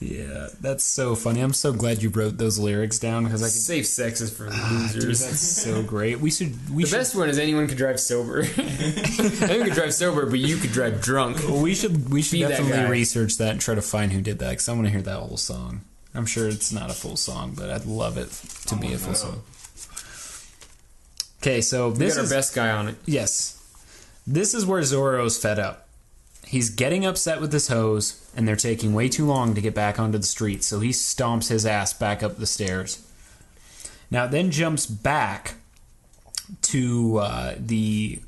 Yeah, that's so funny. I'm so glad you wrote those lyrics down because I could... Safe sex is for losers. Dude, that's so great. The best one is anyone could drive sober. Anyone could drive sober, but you could drive drunk. We should definitely guy. research that and try to find who did that because I want to hear that whole song. I'm sure it's not a full song, but I'd love it to be a full song. Okay, so this is our best guy on it. Yes. This is where Zoro's fed up. He's getting upset with his hoes, and they're taking way too long to get back onto the street, so he stomps his ass back up the stairs. Now, it then jumps back to the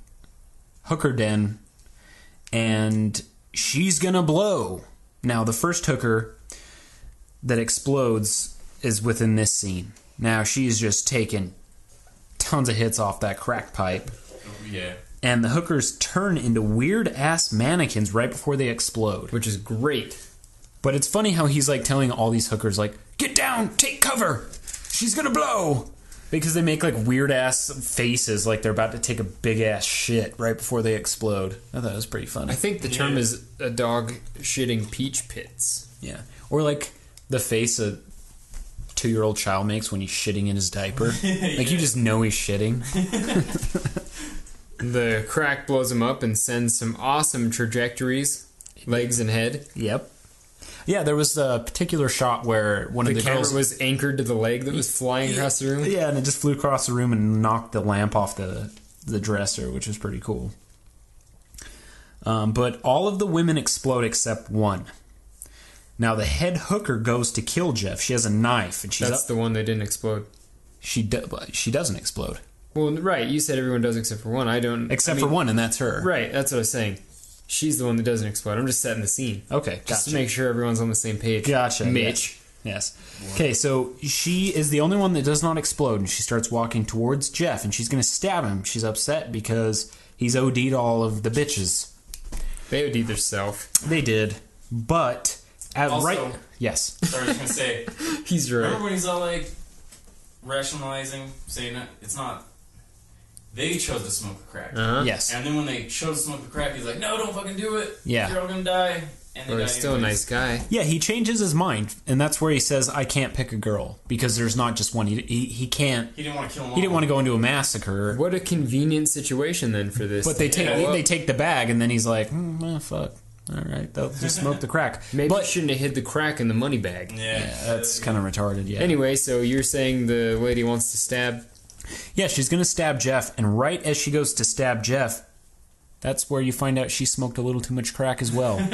hooker den, and she's gonna blow. Now, the first hooker that explodes is within this scene. Now, she's just taking tons of hits off that crack pipe. Yeah. And the hookers turn into weird-ass mannequins right before they explode. Which is great. But it's funny how he's, like, telling all these hookers, like, get down, take cover, she's gonna blow. Because they make, like, weird-ass faces like they're about to take a big-ass shit right before they explode. I thought it was pretty funny. I think the term is a dog shitting peach pits. Yeah. Or, like, the face a 2-year-old child makes when he's shitting in his diaper. Like, you just know he's shitting. The crack blows him up and sends some awesome trajectories, legs and head. Yep. Yeah, there was a particular shot where one of the camera girls was anchored to the leg that was flying across the room. Yeah, and it just flew across the room and knocked the lamp off the dresser, which was pretty cool. But all of the women explode except one. Now the head hooker goes to kill Jeff. She has a knife, and that's the one that didn't explode. She doesn't explode. Well, right, you said everyone does except for one. I don't... Except for one, and that's her. Right, that's what I was saying. She's the one that doesn't explode. I'm just setting the scene. Okay, gotcha. Just to make sure everyone's on the same page. Gotcha. Mitch. Yes. Okay, so she is the only one that does not explode, and she starts walking towards Jeff, and she's going to stab him. She's upset because he's OD'd all of the bitches. They OD'd themselves. They did, but... Also, yes. Sorry, I was going to say... He's right. Remember when he's all, like, rationalizing, saying that it's not... They chose to smoke the crack. Uh-huh. Yes. And then when they chose to smoke the crack, he's like, no, don't fucking do it. Yeah. You're all gonna die. And they Or die he's still a nice guy. Yeah, he changes his mind, and that's where he says, I can't pick a girl, because there's not just one. He can't... He didn't want to kill them all. He didn't want to go into a massacre. What a convenient situation, then, for this. But they take the bag, and then he's like, fuck. All right, they'll just smoke the crack. Maybe you shouldn't have hid the crack in the money bag. Yeah, that's kind of retarded, yeah. Anyway, so you're saying the lady wants to stab... Yeah, she's going to stab Jeff, and right as she goes to stab Jeff, that's where you find out she smoked a little too much crack as well.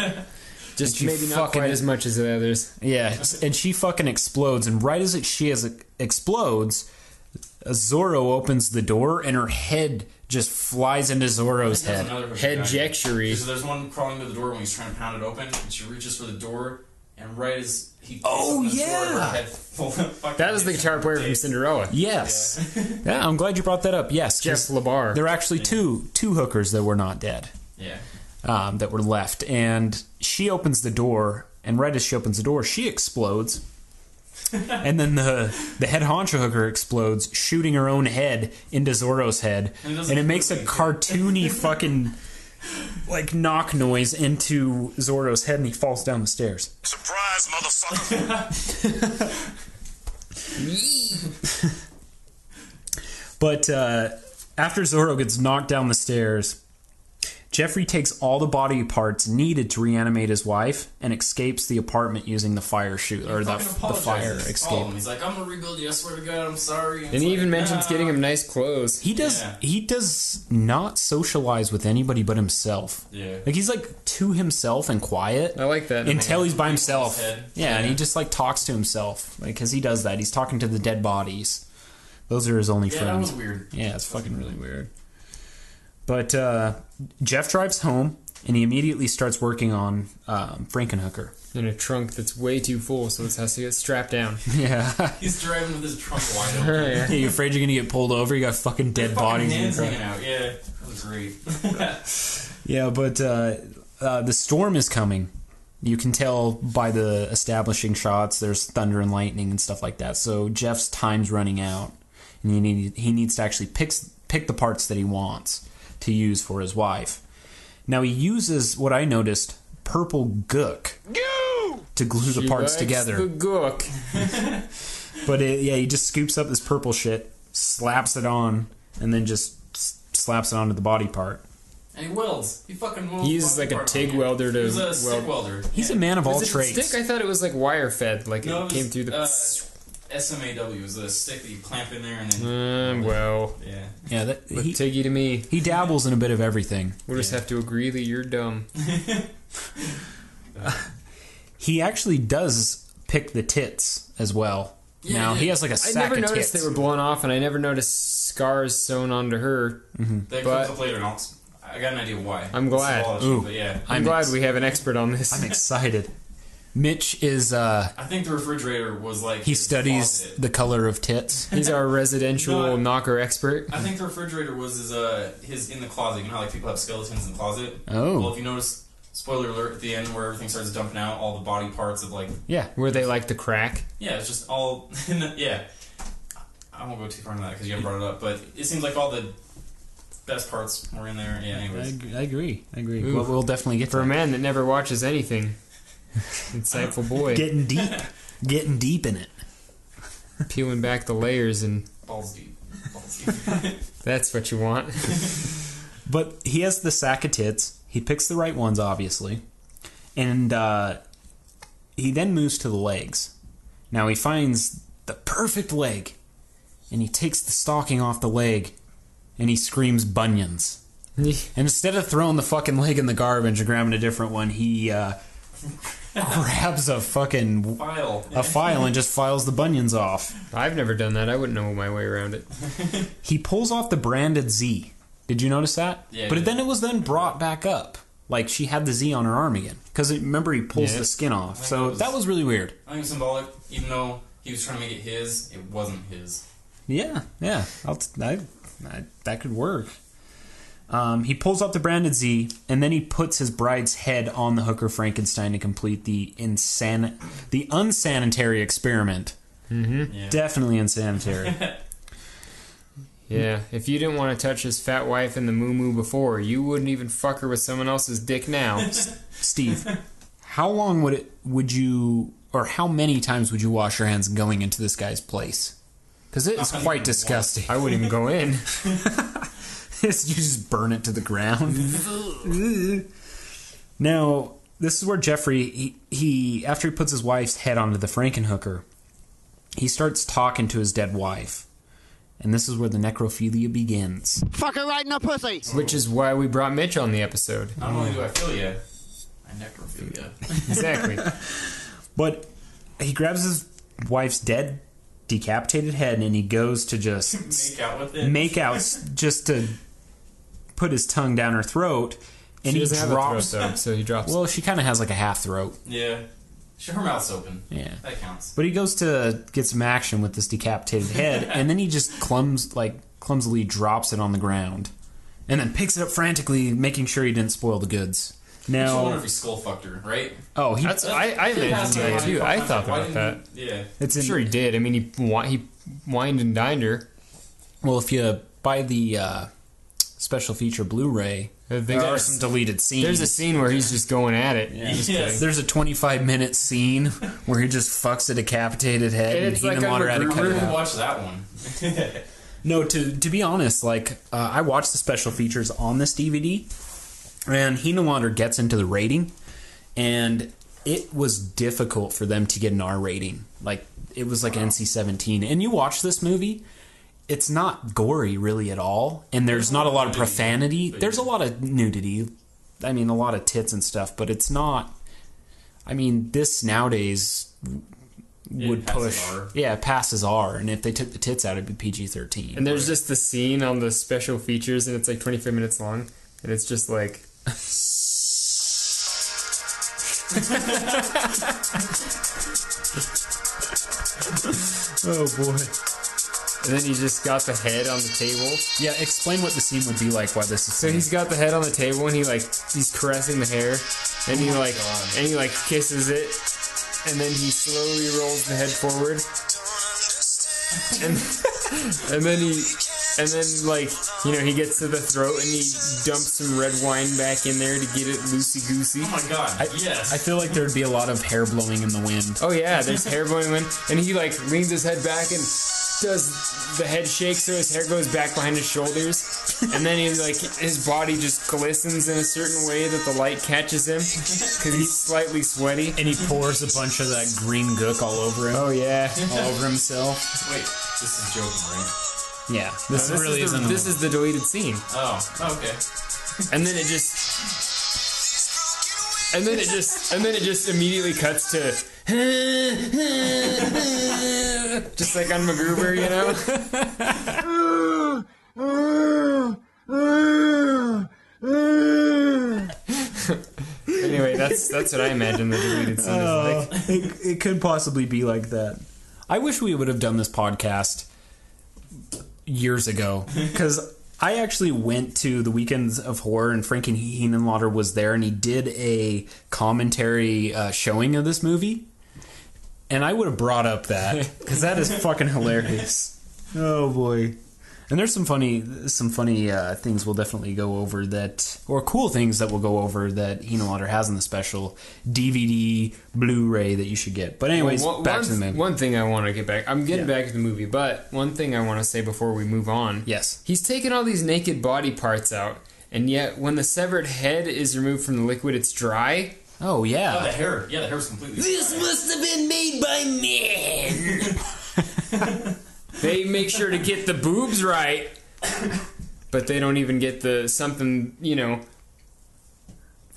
Just maybe not quite as much as the others. Yeah, and she fucking explodes, and right as explodes, Zoro opens the door, and her head just flies into Zoro's head. Head-jectuary. So there's one crawling to the door when he's trying to pound it open, and she reaches for the door, and right as he opens the door, her head that was the guitar player from Cinderella. Yes. Yeah, I'm glad you brought that up. Yes. Jeff LeBar. There are actually two hookers that were not dead. Yeah. That were left. And she opens the door, And right as she opens the door, she explodes. And then the head honcho hooker explodes, shooting her own head into Zoro's head. And it makes a cartoony fucking like knock noise into Zoro's head, and he falls down the stairs. Surprise, motherfucker! But after Zoro gets knocked down the stairs, Jeffrey takes all the body parts needed to reanimate his wife and escapes the apartment using the fire chute or the fire escape. He's like, "I'm gonna rebuild you. I swear to God, I'm sorry." And he even mentions getting him nice clothes. He does. Yeah. He does not socialize with anybody but himself. Yeah, like he's like to himself and quiet. I like that until he's by himself. Yeah, and he just like talks to himself, like because he does that. He's talking to the dead bodies. Those are his only friends. That was weird. Yeah, it's fucking really weird. But Jeff drives home, and he immediately starts working on Frankenhooker. In a trunk that's way too full, so it has to get strapped down. Yeah. He's driving with his trunk wide open. Yeah, you're afraid you're going to get pulled over? You got fucking dead bodies in your hanging out. Yeah, that was great. Yeah, but the storm is coming. You can tell by the establishing shots, there's thunder and lightning and stuff like that. So Jeff's time's running out, and he needs to actually pick the parts that he wants to use for his wife. Now he uses what I noticed, purple gook to glue the parts together. The gook. But he just scoops up this purple shit, slaps it on, and then just slaps it onto the body part. And he welds. He fucking welds. He uses like a TIG welder to He's a stick welder. He's a man of all trades. Stick? I thought it was like wire fed, like it came through the. SMAW was a stick that you clamp in there and then. Yeah. Tiggy to me. He dabbles in a bit of everything. We'll just have to agree that you're dumb. He actually does pick the tits as well. Yeah, now he has like a sack of tits. I never noticed they were blown off, and I never noticed scars sewn onto her. Mm-hmm. That comes up later, and I got an idea why. I'm glad. I'm glad we have an expert on this. I'm excited. Mitch is I think the refrigerator was like he studies closet. The color of tits. He's our residential knocker expert. I think the refrigerator was his in the closet. You know how like people have skeletons in the closet? Oh. Well, if you notice, spoiler alert, at the end where everything starts dumping out, all the body parts of like where they like to crack. Yeah, it's just all I won't go too far into that because you haven't brought it up, but it seems like all the best parts were in there. Yeah, anyways. I agree. We'll definitely get for a man that never watches anything. Insightful boy. Getting deep in it. Peeling back the layers and balls deep. That's what you want. But he has the sack of tits. He picks the right ones, obviously. And he then moves to the legs. Now he finds the perfect leg. And he takes the stocking off the leg. And he screams bunions. And instead of throwing the fucking leg in the garbage and grabbing a different one, he grabs a fucking file and just files the bunions off. I've never done that. I wouldn't know my way around it. He pulls off the branded Z. Did you notice that? Yeah. But then it was then brought back up. Like she had the Z on her arm again. Because remember he pulls the skin off. So that was really weird. I think it's symbolic. Even though he was trying to make it his, it wasn't his. Yeah. That could work. He pulls out the branded Z, and then he puts his bride's head on the hooker Frankenstein to complete the unsanitary experiment. Mm-hmm. Yeah. Definitely unsanitary. Yeah, if you didn't want to touch his fat wife in the moo-moo before, you wouldn't even fuck her with someone else's dick now. Steve, how long would you, or how many times would you wash your hands going into this guy's place? Because it is quite disgusting. I wouldn't even go in. You just burn it to the ground. Now, this is where Jeffrey, he after he puts his wife's head onto the Frankenhooker, he starts talking to his dead wife. And this is where the necrophilia begins. Fuck her right in the pussy! Which is why we brought Mitch on the episode. Not only do I feel ya, I necrophilia. Exactly. But he grabs his wife's dead, decapitated head, and he goes to just make out with it. Make out just to put his tongue down her throat. And she he doesn't drops. Have a throat, though, so he drops. Well, she kind of has like a half throat. Yeah. Her mouth's open. Yeah. That counts. But he goes to get some action with this decapitated head, and then he just clumsily drops it on the ground. And then picks it up frantically, making sure he didn't spoil the goods. I Now, wonder if he skull fucked her, right? oh, he I imagined that too. I thought about that. Yeah. it's I'm sure he did. I mean, he wined and dined her. well, if you buy the special feature Blu-ray, there are some deleted scenes. There's a scene where he's just going at it. Yes. There's a 25-minute scene where he just fucks a decapitated head, And and it's like Henenlotter had to cut I it didn't out. watch that one. No, to be honest, like I watched the special features on this DVD, and Henenlotter gets into the rating, and it was difficult for them to get an R rating. Like it was like NC-17, and you watch this movie. It's not gory really at all, and there's not a lot of profanity. There's a lot of nudity. I mean, a lot of tits and stuff, but it's not... I mean, this nowadays would push... R. Yeah, it passes R, and if they took the tits out, it'd be PG-13. And there's just the scene on the special features, and it's like 25 minutes long, and it's just like... Oh, boy. And then he just got the head on the table. Yeah, explain what the scene would be like while this is... So he's got the head on the table, and he's caressing the hair, and he kisses it, and then he slowly rolls the head forward, and then he gets to the throat, and he dumps some red wine back in there to get it loosey goosey. Oh my god! Yes. I feel like there'd be a lot of hair blowing in the wind. Oh yeah, there's hair blowing in the wind, and he leans his head back and does the head shake so his hair goes back behind his shoulders, and then his body just glistens in a certain way that the light catches him because he's slightly sweaty, And he pours a bunch of that green gook all over him. Oh yeah, all over himself. Wait, this is joking, right? Yeah, this really isn't. This is the deleted scene. Oh, okay. And then it just immediately cuts to just like on MacGruber, you know. Anyway, that's what I imagine the deleted scene is like. It could possibly be like that. I wish we would have done this podcast years ago, because I actually went to the Weekends of Horror, and Frank Henenlotter was there, and he did a commentary showing of this movie, and I would have brought up that, because that is fucking hilarious. Oh boy. And there's some funny things we'll definitely go over that, or cool things that we'll go over that Henenlotter has in the special DVD Blu-ray that you should get. But anyways, back to the movie. One thing I want to get back, I'm getting back to the movie, but one thing I want to say before we move on. Yes. He's taken all these naked body parts out, and yet when the severed head is removed from the liquid, it's dry. Oh, yeah. Oh, the hair. Yeah, the hair's completely... This must have been made by men. They make sure to get the boobs right, but they don't even get the something,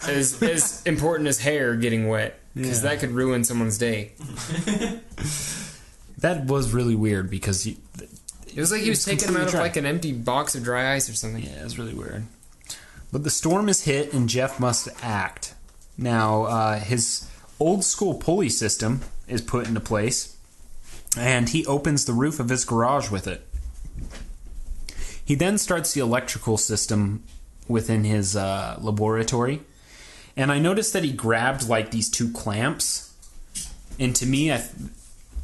as important as hair getting wet, because that could ruin someone's day. That was really weird, because it was like he was taking them out of like an empty box of dry ice or something. Yeah, it was really weird. But the storm is hit, and Jeff must act. Now, his old school pulley system is put into place, and he opens the roof of his garage with it. He then starts the electrical system within his laboratory, and I noticed that he grabbed like these two clamps, and to me, I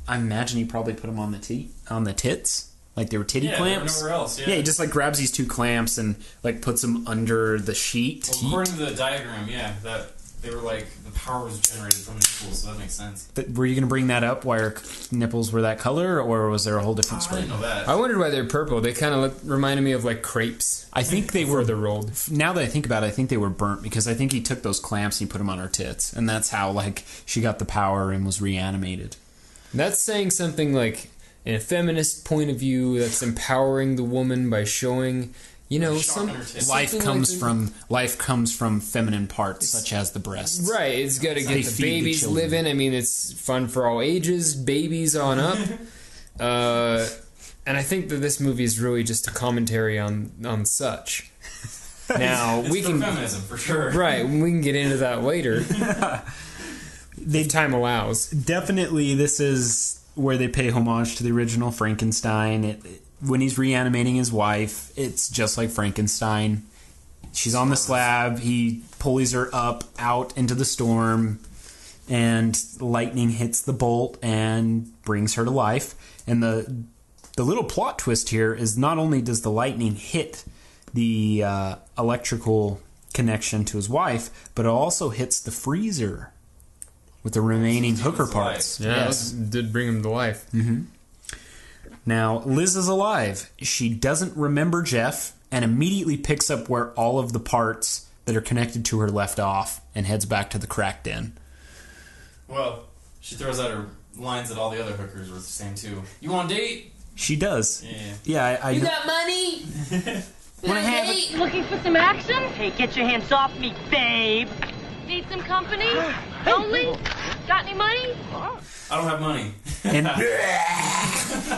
imagine he probably put them on the tits, like they were titty clamps. Nowhere else. Yeah, he just like grabs these two clamps and like puts them under the sheet. Well, according to the diagram, that they were like the power was generated from the nipples, so that makes sense. Were you going to bring that up? Why her nipples were that color, or was there a whole different story? I didn't know that. I wondered why they're purple. They kind of reminded me of like crepes. I think they were rolled. Now that I think about it, I think they were burnt, because I think he took those clamps and he put them on her tits, and that's how like she got the power and was reanimated. That's saying something like, in a feminist point of view, that's empowering the woman by showing, life comes from feminine parts, such as the breasts. Right, it's got to get the babies living. I mean, it's fun for all ages, babies on up. And I think that this movie is really just a commentary on such. Now it's we can feminism for sure. Right, we can get into that later. If time allows. Definitely, this is where they pay homage to the original Frankenstein. When he's reanimating his wife, it's just like Frankenstein. She's on the slab. He pulleys her up out into the storm, and lightning hits the bolt and brings her to life. And the little plot twist here is not only does the lightning hit the electrical connection to his wife, but it also hits the freezer with the remaining hooker parts. Yeah, yes. Did bring him to life. Mm-hmm. Now, Liz is alive. She doesn't remember Jeff and immediately picks up where all of the parts that are connected to her left off and heads back to the crack den. Well, she throws out her lines that all the other hookers were saying too. You want a date? She does. Yeah. I You got money? Wanna have it? Looking for some action? Hey, get your hands off me, babe. Need some company? Lonely? Got any money? I don't have money. And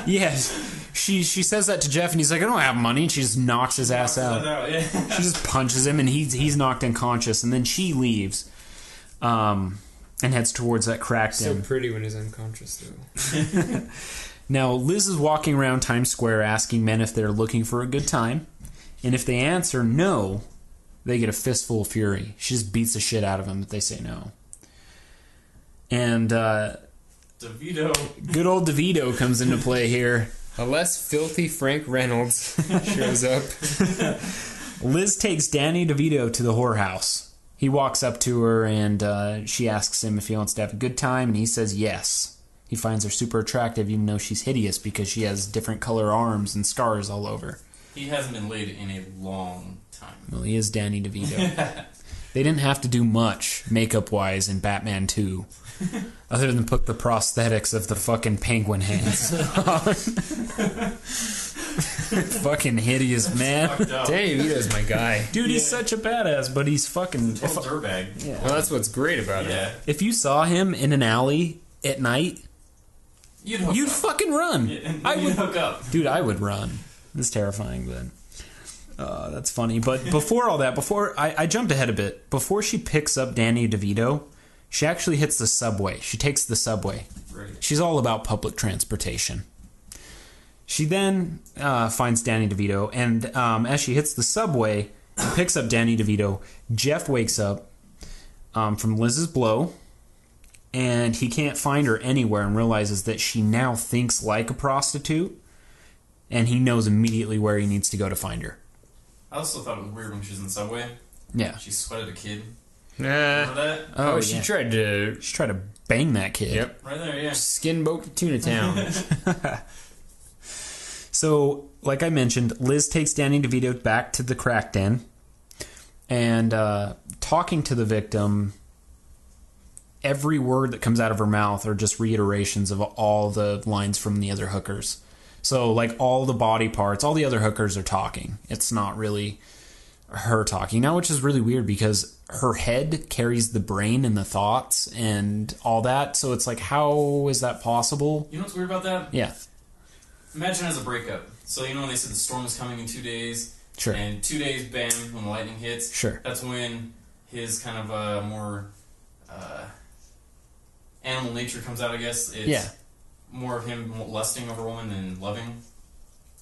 yes, she says that to Jeff, and he's like, I don't have money. And she just knocks his ass out. Yeah. She just punches him, and he's knocked unconscious. And then she leaves, and heads towards that crack den. So pretty when he's unconscious, though. Now, Liz is walking around Times Square asking men if they're looking for a good time. And if they answer no, they get a fistful of fury. She just beats the shit out of them if they say no. And DeVito. Good old DeVito comes into play here. A less filthy Frank Reynolds shows up. Liz takes Danny DeVito to the whorehouse. He walks up to her and she asks him if he wants to have a good time, and he says yes. He finds her super attractive even though she's hideous because she has different color arms and scars all over. He hasn't been laid in a long time. Well, he is Danny DeVito. They didn't have to do much makeup-wise in Batman 2. Other than put the prosthetics of the fucking penguin hands on. Fucking hideous, man. Danny DeVito's my guy. Dude, he's such a badass, but he's fucking... Total dirtbag. Yeah. Well, that's what's great about it. If you saw him in an alley at night, you'd fucking run. Yeah, I would hook up. Dude, I would run. It's terrifying, but... that's funny. But before all that, I jumped ahead a bit. Before she picks up Danny DeVito, she actually hits the subway. She takes the subway. Right. She's all about public transportation. She then finds Danny DeVito, and as she hits the subway and picks up Danny DeVito, Jeff wakes up from Liz's blow, and he can't find her anywhere and realizes that she now thinks like a prostitute, and he knows immediately where he needs to go to find her. I also thought it was weird when she was in the subway. Yeah. She sweated a kid. Remember that? Oh, she tried to bang that kid. Yep. Right there, yeah. Skin boat to Tuna Town. So, like I mentioned, Liz takes Danny DeVito back to the crack den, and talking to the victim, every word that comes out of her mouth are just reiterations of all the lines from the other hookers. So, like, all the body parts, all the other hookers are talking. It's not really her talking now, which is really weird because her head carries the brain and the thoughts and all that. So it's like, how is that possible? You know what's weird about that? Yeah. Imagine as a breakup. So, you know when they said the storm is coming in 2 days? Sure. And 2 days, bam, when the lightning hits. Sure. That's when his kind of more animal nature comes out, I guess. It's more of him lusting over a woman than loving.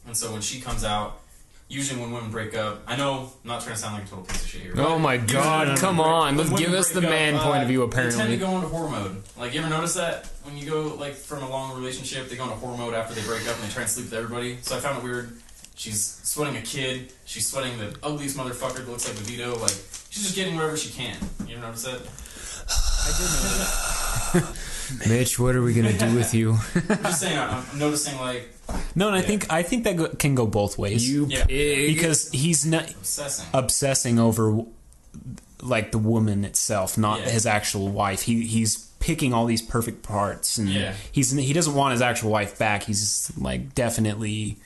And so when she comes out, usually when women break up, I know, I'm not trying to sound like a total piece of shit here. Oh my god, come on. Let's give us the man point of view, apparently. They tend to go into whore mode. Like, you ever notice that? When you go, like, from a long relationship, they go into whore mode after they break up and they try and sleep with everybody. So I found it weird. She's sweating a kid. She's sweating the ugliest motherfucker that looks like DeVito. Like, she's just getting wherever she can. You ever notice that? I did notice that. Mitch, what are we gonna do with you? I'm just saying, I'm noticing, like... No, and I think that can go both ways. You pig. Because he's not obsessing over, like, the woman itself, not his actual wife. He's picking all these perfect parts, and he doesn't want his actual wife back. He's, like, definitely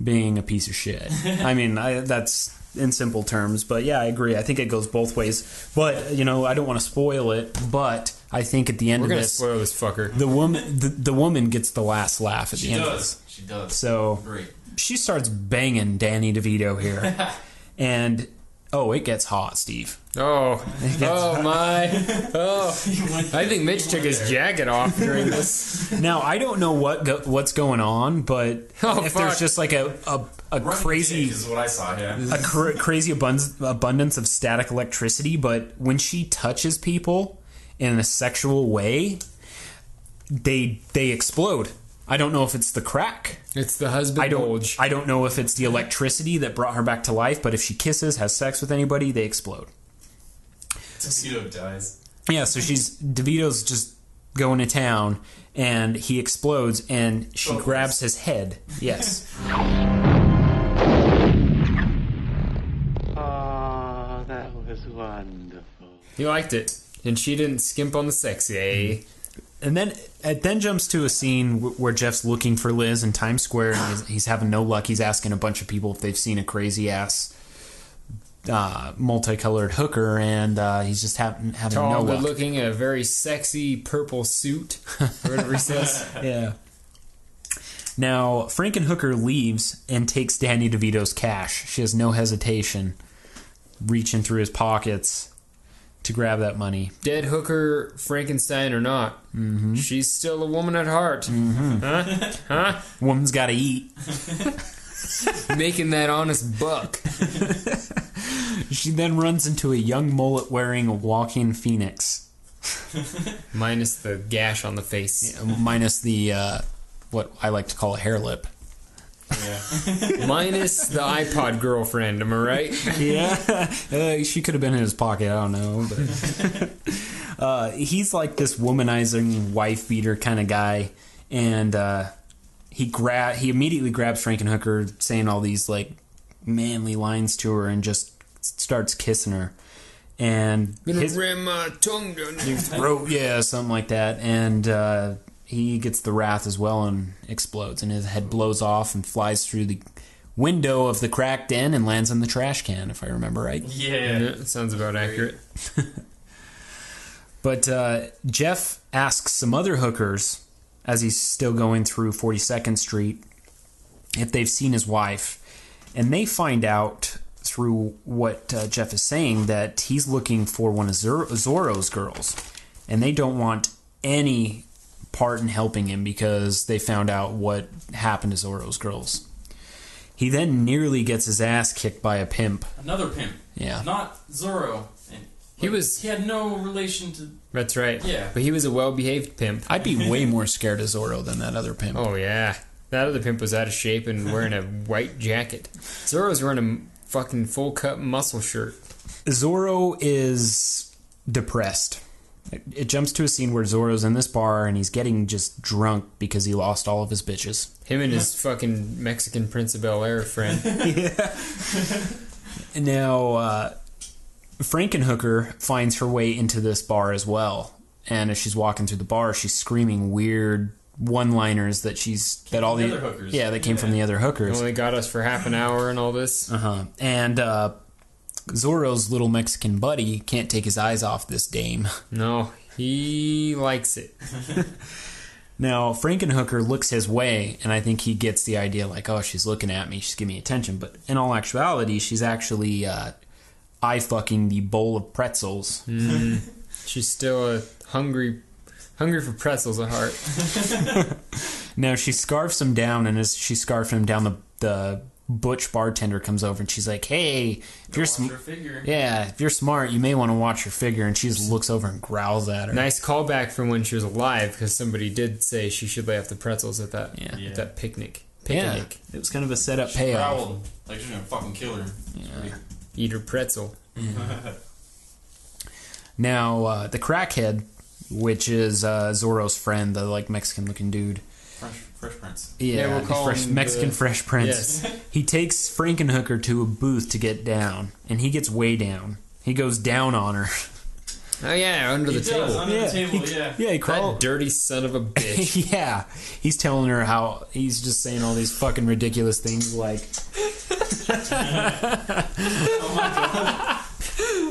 being a piece of shit. I mean, that's in simple terms, but yeah, I agree. I think it goes both ways. But, you know, I don't want to spoil it, but I think at the end of this... We're going to spoil this fucker. The woman gets the last laugh at the end of this. She does. So Great. She starts banging Danny DeVito here. And Oh, it gets hot, Steve. Oh my! I think Mitch took his jacket off during this. Now I don't know what's going on, but if there's just like a crazy is what I saw. Yeah, crazy abundance of static electricity. But when she touches people in a sexual way, they explode. I don't know if it's the crack. It's the husband bulge. I don't know if it's the electricity that brought her back to life, but if she kisses, has sex with anybody, they explode. DeVito dies. Yeah, so DeVito's just going to town, and he explodes, and she grabs his head. Yes. Oh, that was wonderful. You liked it, and she didn't skimp on the sexy, eh? And then it then jumps to a scene where Jeff's looking for Liz in Times Square, and he's having no luck. He's asking a bunch of people if they've seen a crazy-ass multicolored hooker, and he's just having Tall, no luck. good-looking, a very sexy purple suit, or whatever he says. Yeah. Now, Frankenhooker leaves and takes Danny DeVito's cash. She has no hesitation, reaching through his pockets to grab that money. Dead hooker, Frankenstein or not, she's still a woman at heart. Huh? Woman's got to eat. Making that honest buck. She then runs into a young mullet-wearing walking phoenix. Minus the gash on the face. Yeah, minus the, what I like to call a hair lip. Yeah. Minus the iPod girlfriend, am I right? Yeah. She could have been in his pocket, I don't know. But he's like this womanizing wife beater kind of guy, and he immediately grabs Frankenhooker, saying all these like manly lines to her, and just starts kissing her. And ram my tongue down your throat, yeah, something like that. And he gets the wrath as well and explodes, and his head blows off and flies through the window of the crack den and lands in the trash can, if I remember right. Yeah, that sounds about accurate. But Jeff asks some other hookers, as he's still going through 42nd Street, if they've seen his wife. And they find out through what Jeff is saying that he's looking for one of Zoro's girls. And they don't want any part in helping him because they found out what happened to Zoro's girls. He then nearly gets his ass kicked by a pimp. Another pimp. Yeah. Not Zoro. And, he had no relation to... That's right. Yeah. But he was a well-behaved pimp. I'd be way more scared of Zoro than that other pimp. Oh, yeah. That other pimp was out of shape and wearing a white jacket. Zoro's wearing a fucking full-cut muscle shirt. Zoro is depressed. It jumps to a scene where Zoro's in this bar and he's getting just drunk because he lost all of his bitches. Him and his fucking Mexican Prince of Bel-Air friend. Yeah. Now, Frankenhooker finds her way into this bar as well. And as she's walking through the bar, she's screaming weird one-liners that other hookers. Yeah, that came from the other hookers. Only got us for half an hour and all this. And Zoro's little Mexican buddy can't take his eyes off this dame. No, he likes it. Now, Frankenhooker looks his way, and I think he gets the idea like, oh, she's looking at me, she's giving me attention. But in all actuality, she's actually eye-fucking the bowl of pretzels. She's still hungry for pretzels at heart. Now, she scarfs him down, and as she scarfs him down, the butch bartender comes over and she's like, hey, if you're smart, you may want to watch your figure. And she just looks over and growls at her. Nice callback from when she was alive, because somebody did say she should lay off the pretzels at that picnic. Yeah, it was kind of a setup she payoff. Growled like she's gonna fucking kill her. Yeah. Eat her pretzel. Now, the crackhead, which is Zoro's friend, the like Mexican looking dude. Fresh Prince. Yeah, we'll call him Mexican Fresh Prince. Yes. He takes Frankenhooker to a booth to get down, and he gets way down. He goes down on her. Oh yeah, under the table. Under the table, yeah. He that dirty son of a bitch. Yeah, he's telling her how he's just saying all these fucking ridiculous things like. Oh my god.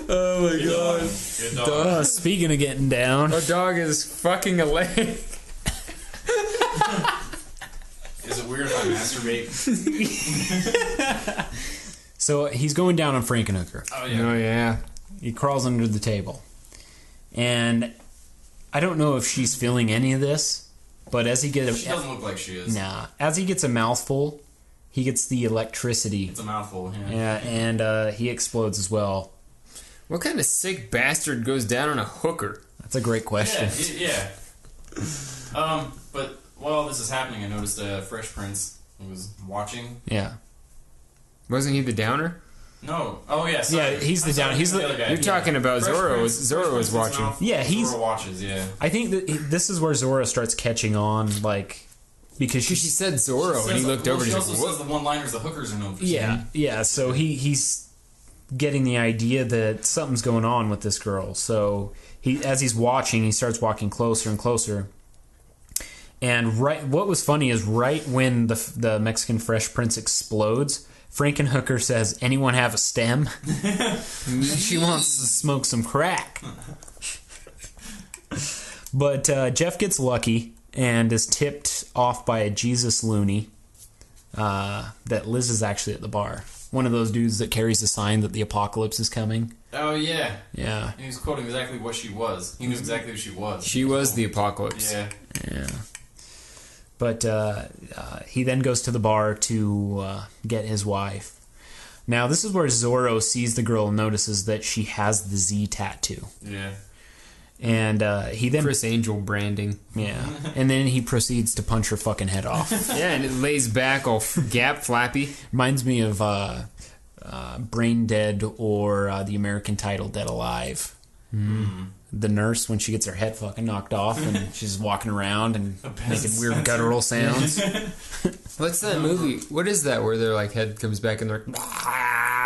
Oh my god. Good dog. Speaking of getting down, a dog is fucking a leg. Is it weird if I masturbate? So he's going down on Frankenhooker. Oh, yeah. Oh, yeah. He crawls under the table. And I don't know if she's feeling any of this, but as he gets... She doesn't look like she is. Nah. As he gets a mouthful, he gets the electricity. It's a mouthful, yeah. And he explodes as well. What kind of sick bastard goes down on a hooker? That's a great question. Yeah. But while this is happening, I noticed Fresh Prince was watching. Yeah. Wasn't he the downer? No. Oh, yeah. Sorry. Yeah, he's the down. He's the other guy. You're talking about Fresh Zoro. Prince, Zoro was watching. Yeah, Zoro watches, yeah. I think that this is where Zoro starts catching on, like, because she said Zoro, and he looked over and she he's also like, says the one-liners the hookers are known for Yeah, yeah. So he's getting the idea that something's going on with this girl. So as he's watching, he starts walking closer and closer. And what was funny is right when the Mexican Fresh Prince explodes, Frankenhooker says, "Anyone have a stem?" She wants to smoke some crack. But Jeff gets lucky and is tipped off by a Jesus loony that Liz is actually at the bar. One of those dudes that carries a sign that the apocalypse is coming. Oh, yeah. Yeah. And he was quoting exactly what she was. He knew exactly who she was. She was the apocalypse. Yeah. Yeah. But he then goes to the bar to get his wife. Now, this is where Zoro sees the girl and notices that she has the Z tattoo. Yeah. And he then... Chris Angel branding. Yeah. And then he proceeds to punch her fucking head off. Yeah, and it lays back all gap flappy. Reminds me of Brain Dead or the American title Dead Alive. Mm. The nurse, when she gets her head fucking knocked off and she's walking around and making weird guttural sounds. What's that movie? What is that where their like head comes back and they're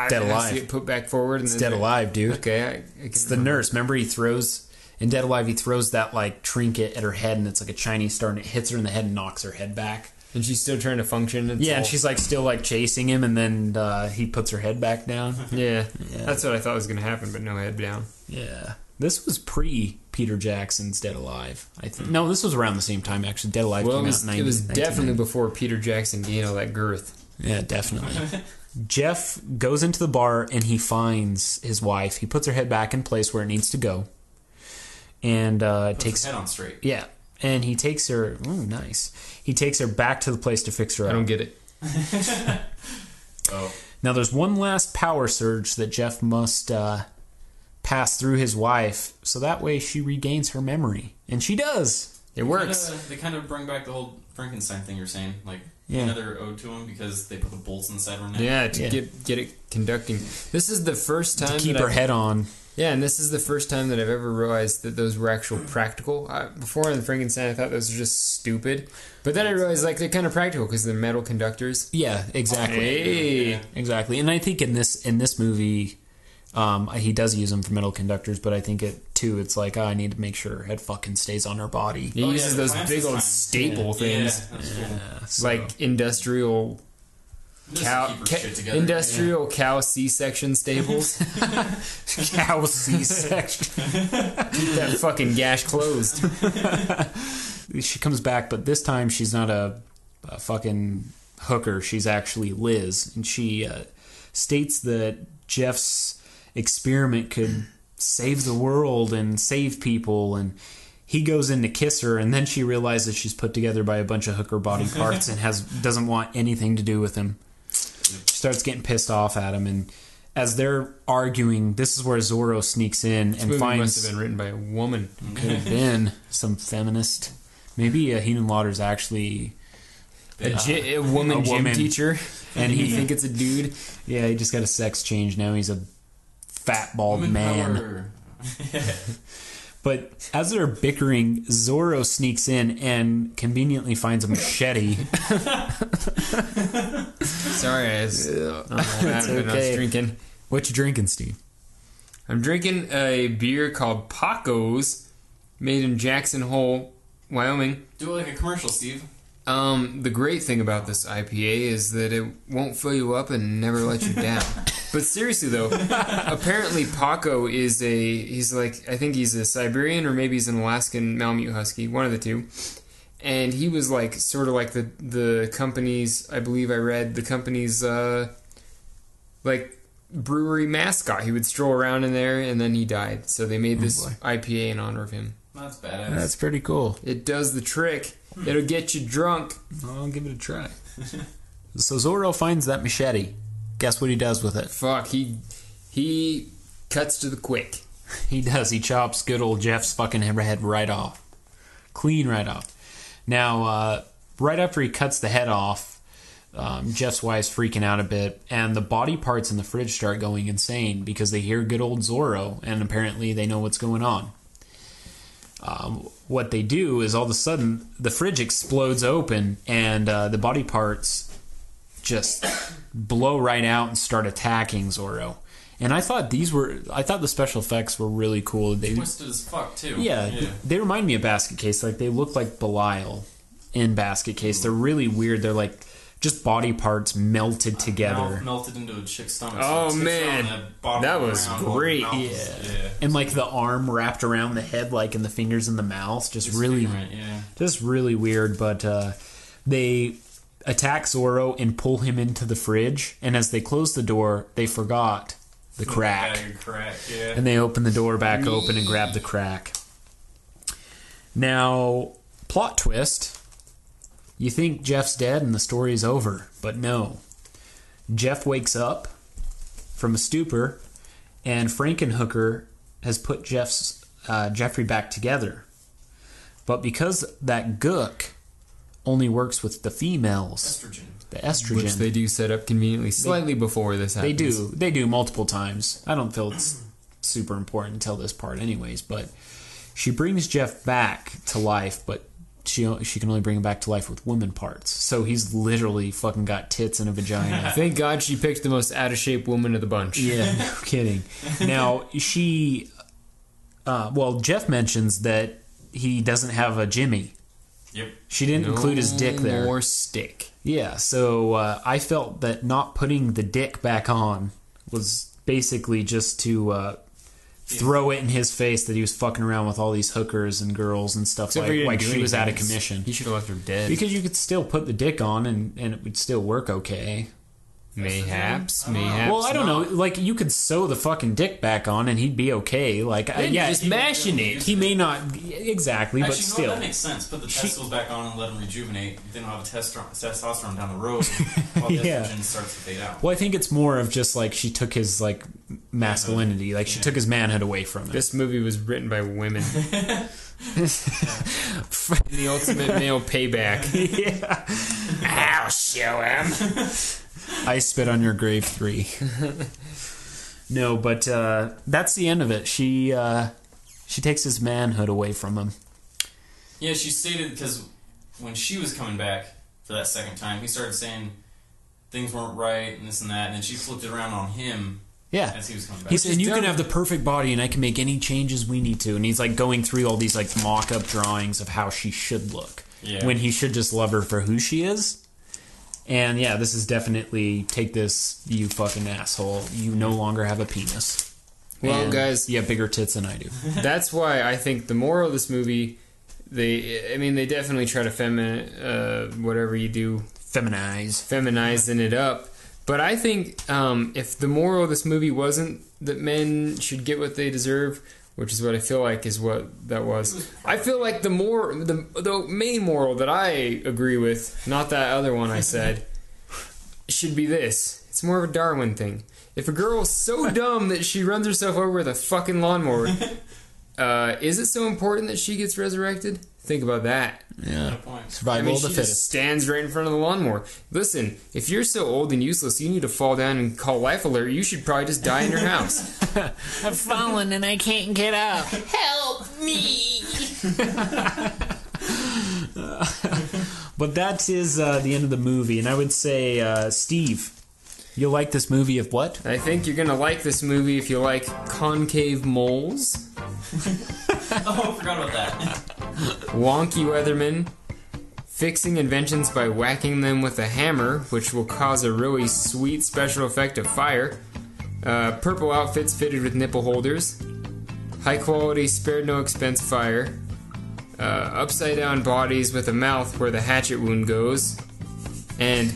Dead Alive. Get put back forward. And It's Dead Alive, dude. Okay, it's the nurse. Remember, he throws in Dead Alive. He throws that like trinket at her head, and it's like a Chinese star, and it hits her in the head and knocks her head back. And she's still trying to function. Yeah, and she's like still like chasing him, and then he puts her head back down. Yeah, that's what I thought was going to happen, but no head down. Yeah. This was pre-Peter Jackson's Dead Alive, I think. No, this was around the same time, actually. Dead Alive came out in 1990. It was definitely before Peter Jackson gained all that girth. Yeah, definitely. Jeff goes into the bar and he finds his wife. He puts her head back in place where it needs to go. And takes her head on straight. Yeah. And he takes her... Ooh, nice. He takes her back to the place to fix her up. I don't get it. Oh. Now, there's one last power surge that Jeff must... pass through his wife, so that way she regains her memory. And she does. It works. They kind of bring back the whole Frankenstein thing you're saying. Like, Yeah. another ode to him because they put the bolts inside her neck. Yeah, to get it conducting. This is the first time to keep her head on. Yeah, and this is the first time that I've ever realized that those were actual practical. Before in Frankenstein, I thought those were just stupid. But then I realized like they're kind of practical because they're metal conductors. Yeah, exactly. Hey. Yeah. Exactly. And I think in this movie, he does use them for metal conductors, but I think it's like, I need to make sure her head fucking stays on her body. He uses those big old staple things. Like industrial cow C-section staples. Cow C-section. Keep that fucking gash closed. She comes back, but this time she's not a fucking hooker. She's actually Liz. And she states that Jeff's experiment could save the world and save people, and he goes in to kiss her, and then she realizes she's put together by a bunch of hooker body parts and doesn't want anything to do with him. She starts getting pissed off at him, and as they're arguing, this is where Zoro sneaks in and finds... must have been written by a woman. Could have been some feminist. Maybe Henenlotter's actually a woman gym teacher, and he think it's a dude. Yeah, he just got a sex change now. He's a fat bald man. But as they're bickering, Zoro sneaks in and conveniently finds a machete. Sorry, I was drinking. What you drinking, Steve? I'm drinking a beer called Paco's, made in Jackson Hole, Wyoming. Do it like a commercial, Steve. The great thing about this IPA is that it won't fill you up and never let you down. But seriously though, apparently Paco is I think he's a Siberian or maybe he's an Alaskan Malamute Husky, one of the two. And he was like sort of like the company's, I believe I read the company's like brewery mascot. He would stroll around in there, and then he died. So they made this IPA in honor of him. That's badass. That's pretty cool. It does the trick. It'll get you drunk. I'll give it a try. So Zoro finds that machete. Guess what he does with it? Fuck, he cuts to the quick. He does. He chops good old Jeff's fucking head right off. Clean right off. Now, right after he cuts the head off, Jeff's wife's freaking out a bit, and the body parts in the fridge start going insane because they hear good old Zoro, and apparently they know what's going on. What they do is all of a sudden the fridge explodes open, and the body parts just blow right out and start attacking Zoro. And I thought the special effects were really cool. They twisted as fuck too. Yeah, they remind me of Basket Case. Like, they look like Belial in Basket Case. They're really weird. They're like just body parts melted together. Melted into a chick's stomach. Oh man, that was great. Yeah. And like the arm wrapped around the head, like, and the fingers in the mouth. Just really weird. But they attack Zoro and pull him into the fridge. And as they close the door, they forgot the crack. And they open the door back open and grab the crack. Now, plot twist. You think Jeff's dead and the story's over, but no. Jeff wakes up from a stupor, and Frankenhooker has put Jeffrey back together. But because that gook only works with the females, the estrogen, which they do set up conveniently slightly before this happens. They do multiple times. I don't feel it's super important until this part anyways, but she brings Jeff back to life, but she can only bring him back to life with woman parts. So he's literally fucking got tits and a vagina. Thank God she picked the most out-of-shape woman of the bunch. Yeah, no kidding. Now, Jeff mentions that he doesn't have a Jimmy. Yep. She didn't include his dick there. No more stick. Yeah, so I felt that not putting the dick back on was basically just to throw it in his face that he was fucking around with all these hookers and girls and stuff, like she was out of commission. He should have left her dead. Because you could still put the dick on and it would still work okay. Mayhaps. Well, I don't know. Like, you could sew the fucking dick back on and he'd be okay. Like, just mashing it. He may not exactly, but still. That makes sense. Put the testicles back on and let them rejuvenate. Then you'll have testosterone down the road while the estrogen starts to fade out. Well, I think it's more of just like she took his like masculinity, like she took his manhood away from him. This movie was written by women. The ultimate male payback. Yeah. I'll show him. I Spit on Your Grave 3. No, but that's the end of it. She takes his manhood away from him. Yeah, she stated, because when she was coming back for that second time, he started saying things weren't right and this and that, and then she flipped it around on him. Yeah. As he was coming back. He said, you can have the perfect body and I can make any changes we need to. And he's like going through all these like mock-up drawings of how she should look. Yeah. When he should just love her for who she is. And yeah, this is definitely, take this, you fucking asshole. You no longer have a penis. Well, and guys, you have bigger tits than I do. That's why I think the moral of this movie, they definitely try to whatever you do, feminizing it up. But I think if the moral of this movie wasn't that men should get what they deserve, which is what I feel like is what that was. I feel like the main moral that I agree with, not that other one I said, should be this. It's more of a Darwin thing. If a girl is so dumb that she runs herself over with a fucking lawnmower, is it so important that she gets resurrected? Think about that. Yeah. Survival of the she fittest. Just stands right in front of the lawnmower. Listen, if you're so old and useless, you need to fall down and call Life Alert. You should probably just die in your house. I've fallen and I can't get up. Help me! But that is the end of the movie. And I would say, Steve, you'll like this movie of what? I think you're going to like this movie if you like concave moles. Oh, I forgot about that. Wonky weathermen. Fixing inventions by whacking them with a hammer, which will cause a really sweet special effect of fire. Purple outfits fitted with nipple holders. High quality, spared no expense fire. Upside down bodies with a mouth where the hatchet wound goes. And,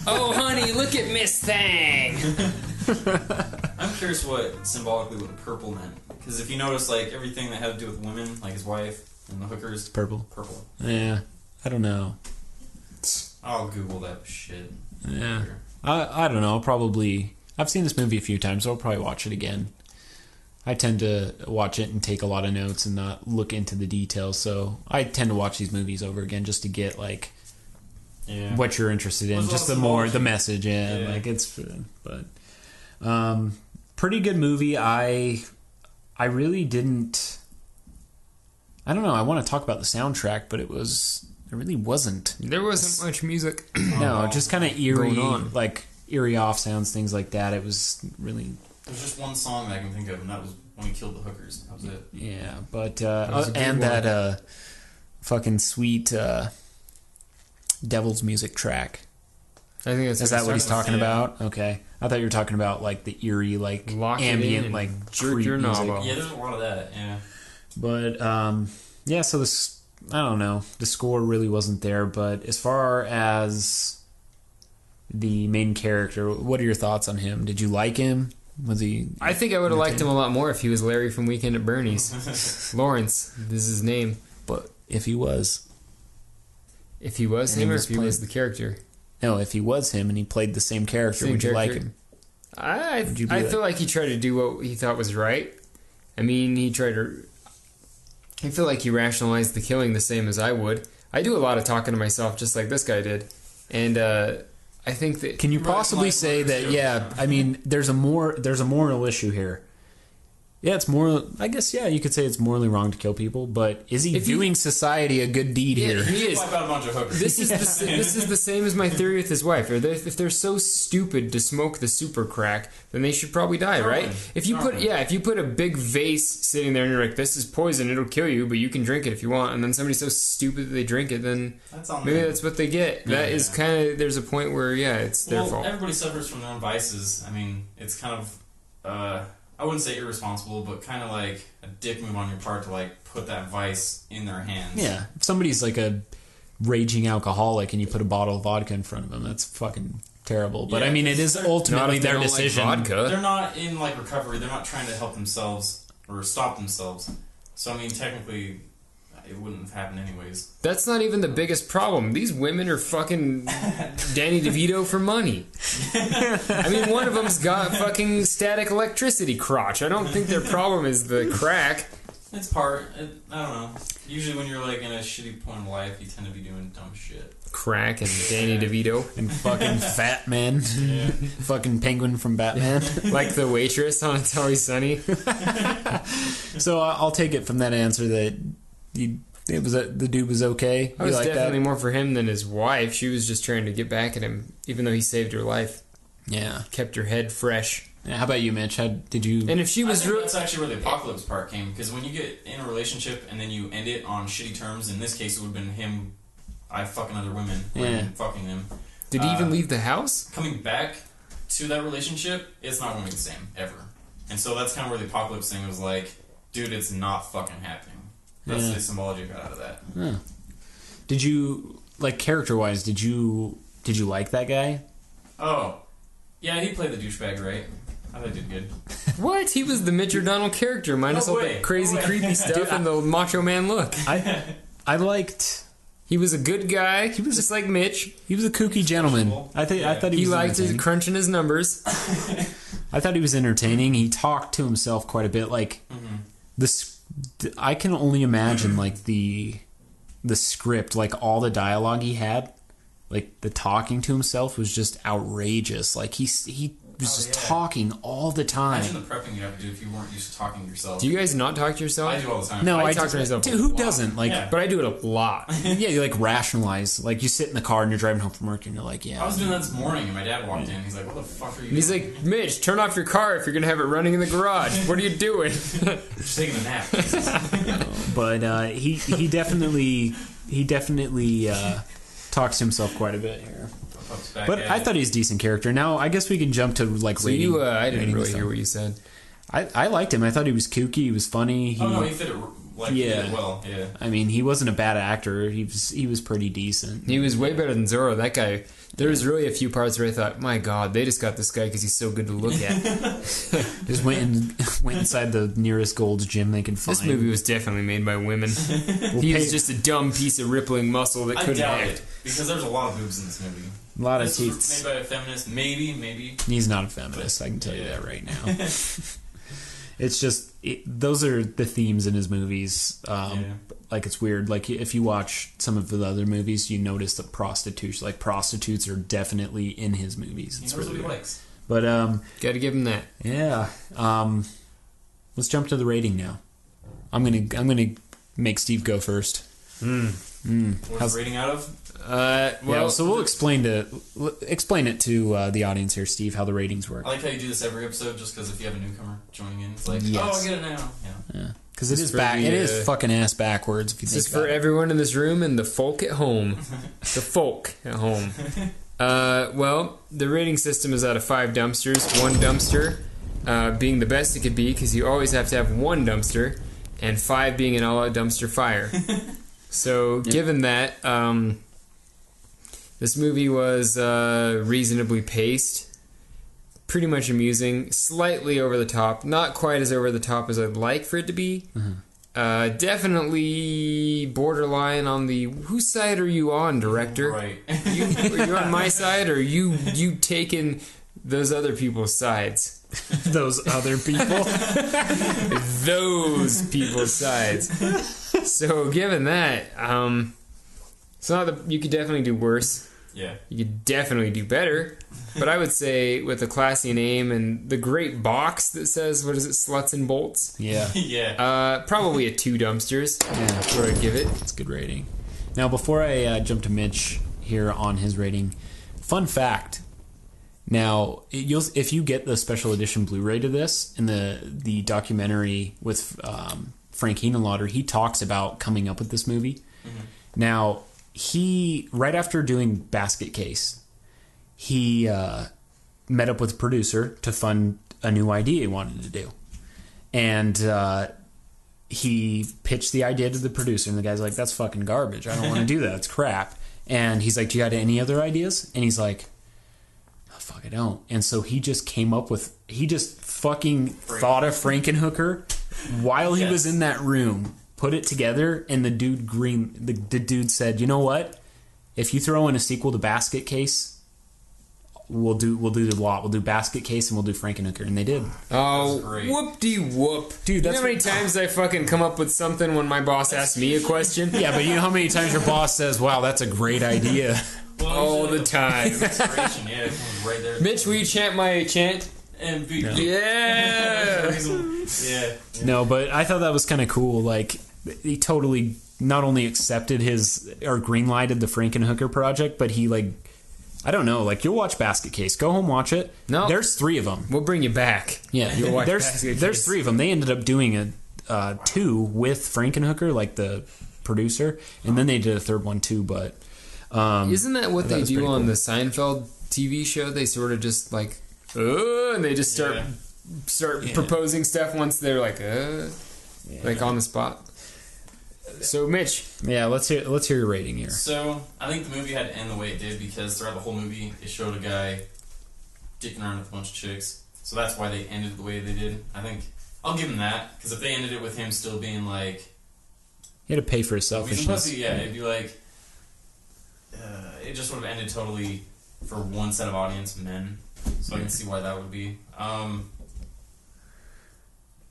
oh honey, look at Miss Thang! curious what symbolically what purple meant. Because if you notice, like, everything that had to do with women, like his wife and the hookers... Purple. Purple. Yeah. I don't know. I'll Google that shit. Yeah. I don't know. Probably... I've seen this movie a few times, so I'll probably watch it again. I tend to watch it and take a lot of notes and not look into the details, so I tend to watch these movies over again just to get, like... Yeah. What you're interested in, just the message, like it's, but pretty good movie. I really didn't. I don't know. I want to talk about the soundtrack, but it really wasn't. There wasn't much music. No, just kind of eerie, like eerie off sounds, things like that. It was really. There's just one song that I can think of, and that was when he killed the hookers. That was it. Yeah, but and that fucking sweet. Devil's music track. I think that's is that what he's talking about? Okay, I thought you were talking about like the eerie, like ambient, like creep music. Yeah, there's a lot of that. Yeah, but yeah. So this, I don't know. The score really wasn't there, but as far as the main character, what are your thoughts on him? Did you like him? Was he? I think I would have liked him a lot more if he was Larry from Weekend at Bernie's. Lawrence, this is his name. But if he was. If he was him, or if he was the character? No, if he was him and he played the same character, would you like him? I feel like he tried to do what he thought was right. I mean, I feel like he rationalized the killing the same as I would. I do a lot of talking to myself, just like this guy did. And I think that... Can you possibly say that, yeah, I mean, there's a moral issue here. Yeah, it's more. I guess, yeah, you could say it's morally wrong to kill people, but is he doing society a good deed here? He is. Wipe out a bunch of hookers. This is the same as my theory with his wife. If they're so stupid to smoke the supercrack, then they should probably die, right? If you put a big vase sitting there and you're like, this is poison, it'll kill you, but you can drink it if you want, and then somebody's so stupid that they drink it, then maybe that's what they get. That is kind of, there's a point where, it's their fault. Everybody suffers from their own vices. I mean, it's kind of, I wouldn't say irresponsible, but kind of like a dick move on your part to like put that vice in their hands. Yeah, if somebody's like a raging alcoholic and you put a bottle of vodka in front of them, that's fucking terrible. But I mean, it is ultimately their decision. Like vodka. They're not in like recovery. They're not trying to help themselves or stop themselves. So I mean, technically, it wouldn't have happened anyways. That's not even the biggest problem. These women are fucking Danny DeVito for money. I mean, one of them's got fucking static electricity crotch. I don't think their problem is the crack. It's I don't know. Usually when you're like in a shitty point of life, you tend to be doing dumb shit. Crack and Danny DeVito. And fucking Fat Man. Yeah. Fucking Penguin from Batman. Like the waitress on It's Always Sunny. So I'll take it from that answer that... the dude was okay. I was like definitely that? more for him than his wife. She was just trying to get back at him, even though he saved her life. Yeah, kept her head fresh. Yeah, how about you, Mitch? Did you? And if she was, that's actually where the apocalypse part came. Because when you get in a relationship and then you end it on shitty terms, in this case it would have been him. I fucking other women, fucking them. Did he even leave the house? Coming back to that relationship, it's not going to be the same ever. And so that's kind of where the apocalypse thing was like, dude, it's not fucking happening. That's the symbology I got out of that. Huh. Did you, like, character-wise, did you like that guy? Oh. Yeah, he played the douchebag, right? I thought he did good. What? He was the Mitch O'Donnell character, minus all that crazy, creepy stuff and the macho man look. I liked... He was a good guy. He was just like Mitch. He was a kooky gentleman. I thought he liked his crunching his numbers. I thought he was entertaining. He talked to himself quite a bit. Like, I can only imagine, like, the script, like, all the dialogue he had, like, the talking to himself was just outrageous. Like, he was just talking all the time. Imagine the prepping you have to do if you weren't used to talking to yourself. Do you guys not talk to yourself? I do all the time. No, I talk to myself. Dude, who doesn't? Like, but I do it a lot. Yeah, you, like, rationalize. Like, you sit in the car and you're driving home from work and you're like, yeah. I was doing that this morning and my dad walked in. He's like, what the fuck are you doing? He's like, Mitch, turn off your car if you're going to have it running in the garage. What are you doing? Just taking a nap. But he definitely talks to himself quite a bit here. But I thought he was a decent character. Now, I guess we can jump to, like, rating. I didn't really hear what you said. I liked him. I thought he was kooky. He was funny. He fit it like he did well. Yeah. I mean, he wasn't a bad actor. He was pretty decent. He was way better than Zoro. That guy. There was really a few parts where I thought, my God, they just got this guy because he's so good to look at. Just went inside the nearest Gold's Gym they can find. This movie was definitely made by women. He was just a dumb piece of rippling muscle that couldn't act. It, because there's a lot of boobs in this movie. A lot of teeth. Made by a feminist, maybe. He's not a feminist. I can tell you that right now. It's just those are the themes in his movies. Like it's weird. Like if you watch some of the other movies, you notice that prostitutes are definitely in his movies. It's really what he likes. But gotta give him that. Yeah. Let's jump to the rating now. I'm gonna make Steve go first. What's the rating out of? So we'll explain it to the audience here, Steve, how the ratings work. I like how you do this every episode, just because if you have a newcomer joining in, it's like, I get it now. Yeah, because it is fucking ass backwards. If you this is for everyone in this room and the folk at home. The folk at home. Well, the rating system is out of 5 dumpsters. 1 dumpster being the best it could be, because you always have to have 1 dumpster, and 5 being an all-out dumpster fire. So, given that, this movie was reasonably paced, pretty much amusing, slightly over the top, not quite as over the top as I'd like for it to be. Definitely borderline on the whose side are you on, director? Right. Are you on my side, or are you taking those other people's sides? Those other people? Those people's sides. So, given that, it's not that you could definitely do worse. Yeah. You could definitely do better. But I would say with a classy name and the great box that says, what is it, Sluts and Bolts? Yeah. Yeah. Probably a 2 dumpsters. Yeah. That's what I'd give it. It's a good rating. Now, before I jump to Mitch here on his rating, fun fact. Now, if you get the special edition Blu-ray to this, in the documentary with Frank Henenlotter, he talks about coming up with this movie. Mm-hmm. Now, he, right after doing Basket Case, he met up with a producer to fund a new idea he wanted to do. And he pitched the idea to the producer, and the guy's like, that's fucking garbage. I don't want to do that. It's crap. And he's like, do you got any other ideas? And he's like, oh, fuck, I don't. And so he just came up with, he just fucking thought of Frankenhooker while he was in that room. Put it together, and the dude said, you know what? If you throw in a sequel to Basket Case, we'll do the lot. We'll do Basket Case, and we'll do Frankenhooker, and they did. Oh, whoop-de-whoop. Dude, you know how many times I fucking come up with something when my boss asks me a question? Yeah, but you know how many times your boss says, wow, that's a great idea? All the time. Inspiration, yeah, right there. Mitch, will you chant my chant? And yeah. No, but I thought that was kind of cool. Like, he totally not only accepted greenlighted the Frankenhooker project, but he, like, I don't know, like, you'll watch Basket Case. Go home, watch it. No, there's 3 of them. We'll bring you back. Yeah, you'll watch Basket Case. There's 3 of them. They ended up doing 2 with Frankenhooker, like the producer, and then they did a 3rd one too. But isn't that what they do on cool. the Seinfeld TV show? They sort of just like, and they just start proposing stuff once they're like, like on the spot. So, Mitch, let's hear your rating here. So, I think the movie had to end the way it did because throughout the whole movie, it showed a guy dicking around with a bunch of chicks. So that's why they ended the way they did. I think I'll give him that, because if they ended it with him still being like, he had to pay for his selfishness. It'd be like, it just would have ended totally for one set of audience, men. So I can see why that would be.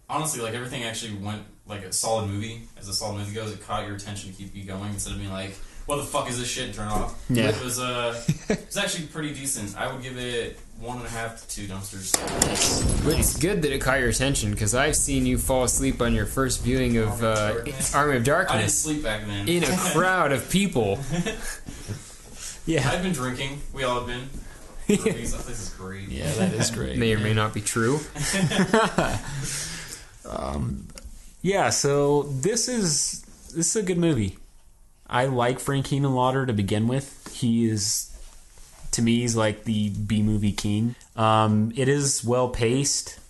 Honestly, like, everything actually went like a solid movie. As a solid movie goes, it caught your attention to keep you going instead of being like, what the fuck is this shit, and turn it off. Yeah. It was actually pretty decent. I would give it 1.5 to 2 dumpsters. But it's good that it caught your attention, because I've seen you fall asleep on your first viewing of Army of Darkness. I didn't sleep back then. In a crowd of people. Yeah. I've been drinking. We all have been. This is great. Yeah, that is great. May or may not be true. So this is a good movie. I like Frank Henenlotter to begin with. He is, to me, he's like the B-movie king. It is well paced.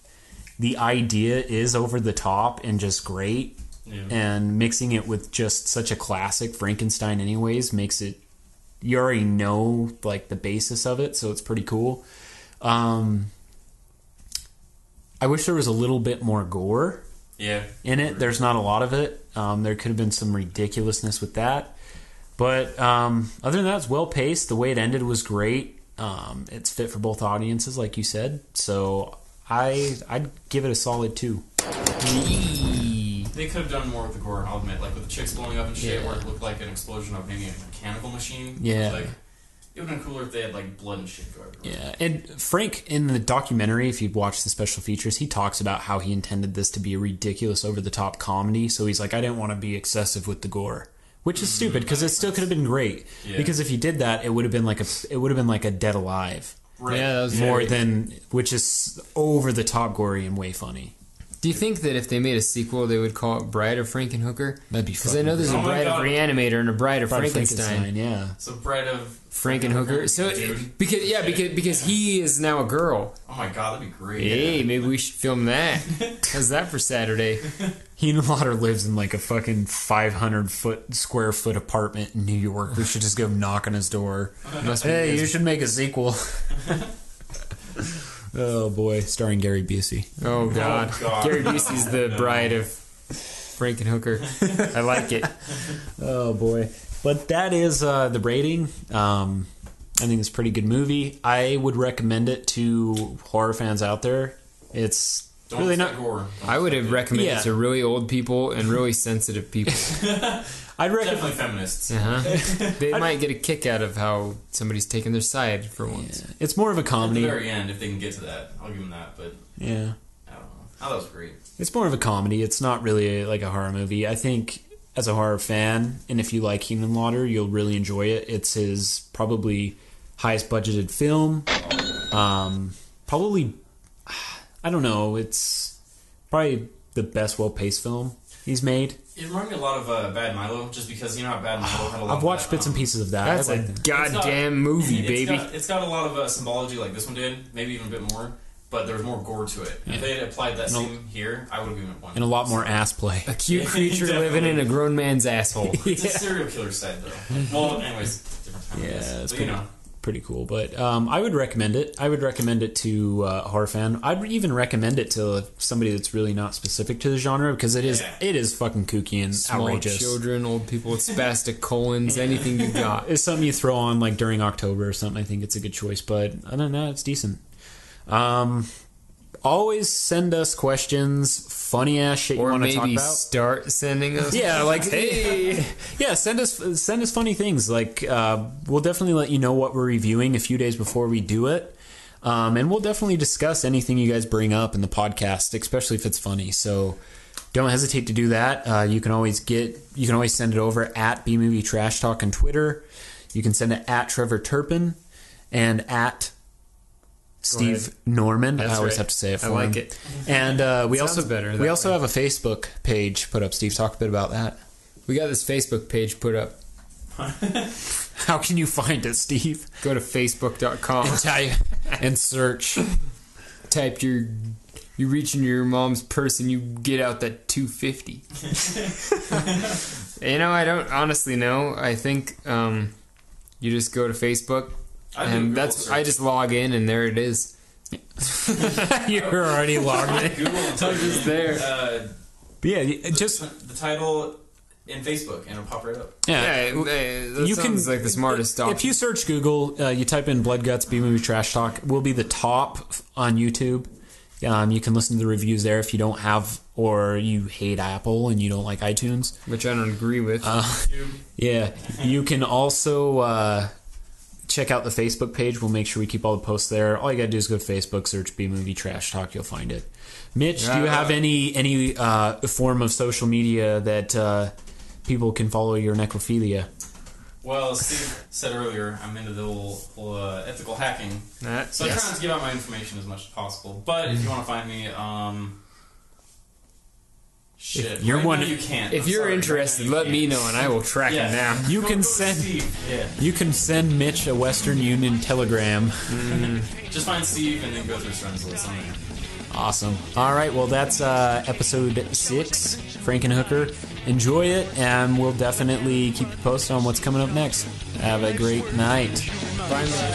The idea is over the top and just great. and mixing it with just such a classic Frankenstein anyways makes it, you already know like the basis of it, so it's pretty cool. I wish there was a little bit more gore in it. There's not a lot of it. There could have been some ridiculousness with that. But other than that, it's well paced. The way it ended was great. It's fit for both audiences, like you said. So I'd give it a solid 2. They could have done more with the gore, I'll admit. Like with the chicks blowing up and shit, where it looked like an explosion of maybe a mechanical machine. Yeah. Like, it would have been cooler if they had like blood and shit go everywhere. Yeah, and Frank, in the documentary, if you'd watch the special features, he talks about how he intended this to be a ridiculous, over-the-top comedy. So he's like, I didn't want to be excessive with the gore, which is stupid because it still could have been great. Yeah. Because if he did that, it would have been like a Dead Alive, right? Yeah, that was more than, which is over-the-top gory and way funny. Do you think that if they made a sequel, they would call it Bride of Frankenhooker? That'd be because I know there's a Bride of Reanimator and a Bride of Frankenstein. Yeah. So Bride of Frankenhooker. So because he is now a girl. Oh my god, that'd be great. Hey, maybe we should film that. How's that for Saturday? Henenlotter lives in like a fucking 500 square foot apartment in New York. We should just go knock on his door. Hey, you should make a sequel. Oh boy, starring Gary Busey. Oh god. Gary Busey's the bride of Frankenhooker. I like it. Oh boy. But that is the rating. I think it's a pretty good movie. I would recommend it to horror fans out there. It's really not gore. I would have recommended it to really old people and really sensitive people. I'd recommend definitely feminists. They might get a kick out of how somebody's taking their side for once. Yeah. It's more of a comedy. At the very end, if they can get to that, I'll give them that. But yeah, I don't know. Oh, that was great. It's more of a comedy. It's not really like a horror movie. I think as a horror fan, and if you like Henenlotter, you'll really enjoy it. It's his probably highest budgeted film. Probably, I don't know. It's probably the best well-paced film he's made. It reminded me a lot of Bad Milo, just because you know how Bad Milo had a lot I've watched bits and pieces of that. That's a goddamn movie, baby. It's got a lot of symbology like this one did, maybe even a bit more, but there was more gore to it. If they had applied that scene here, I would have given it 1. And a lot more ass play. A cute creature living in a grown man's asshole. It's a serial killer side, though. Well, anyways, different time. Yeah, it's but, pretty cool. But I would recommend it. I would recommend it to a horror fan. I'd even recommend it to somebody that's really not specific to the genre, because it is fucking kooky and outrageous. Small children, old people with spastic colons, anything you got. It's something you throw on like during October or something. I think it's a good choice. But other than that, it's decent. Always send us questions, funny ass shit you want to talk about. Or maybe start sending us. Yeah, like hey, yeah, send us funny things. Like we'll definitely let you know what we're reviewing a few days before we do it, and we'll definitely discuss anything you guys bring up in the podcast, especially if it's funny. So don't hesitate to do that. You can always send it over at B-Movie Trash Talk on Twitter. You can send it at Trevor Turpin and at Steve Norman. That's I always right. have to say it for him. I like it. And we also have a Facebook page put up. Steve, talk a bit about that. We got this Facebook page put up. How can you find it, Steve? Go to facebook.com and type and search. Type you reach into your mom's purse and you get out that $2.50. I don't honestly know. I think you just go to Facebook. And I just log in and there it is. You're already logged in. Google and I'm just there. The title in Facebook and it'll pop right up. Yeah, that sounds like the smartest stuff. If you search Google, you type in Blood Guts B-Movie Trash Talk, we'll be the top on YouTube. You can listen to the reviews there if you don't have, or you hate Apple and you don't like iTunes, which I don't agree with. Yeah, you can also check out the Facebook page. We'll make sure we keep all the posts there. All you gotta do is go to Facebook, search B-Movie Trash Talk. You'll find it. Mitch, do you have any form of social media that people can follow your necrophilia? Well, Steve said earlier, I'm into the whole ethical hacking. So I try not to give out my information as much as possible. But if you want to find me, shit. You can't. If you're interested, let me know and I will track him down. You can send Mitch a Western Union telegram. Just find Steve and then go through his friends list. Awesome. All right, well, that's episode 6, Frankenhooker. Enjoy it, and we'll definitely keep you posted on what's coming up next. Have a great night. Bye, man.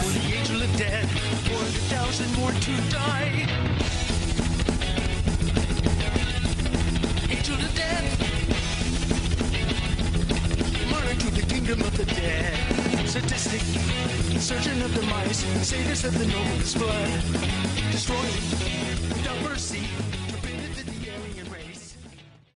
Of the dead, sadistic, surgeon of the mice, saviors of the noblest blood, destroying without mercy.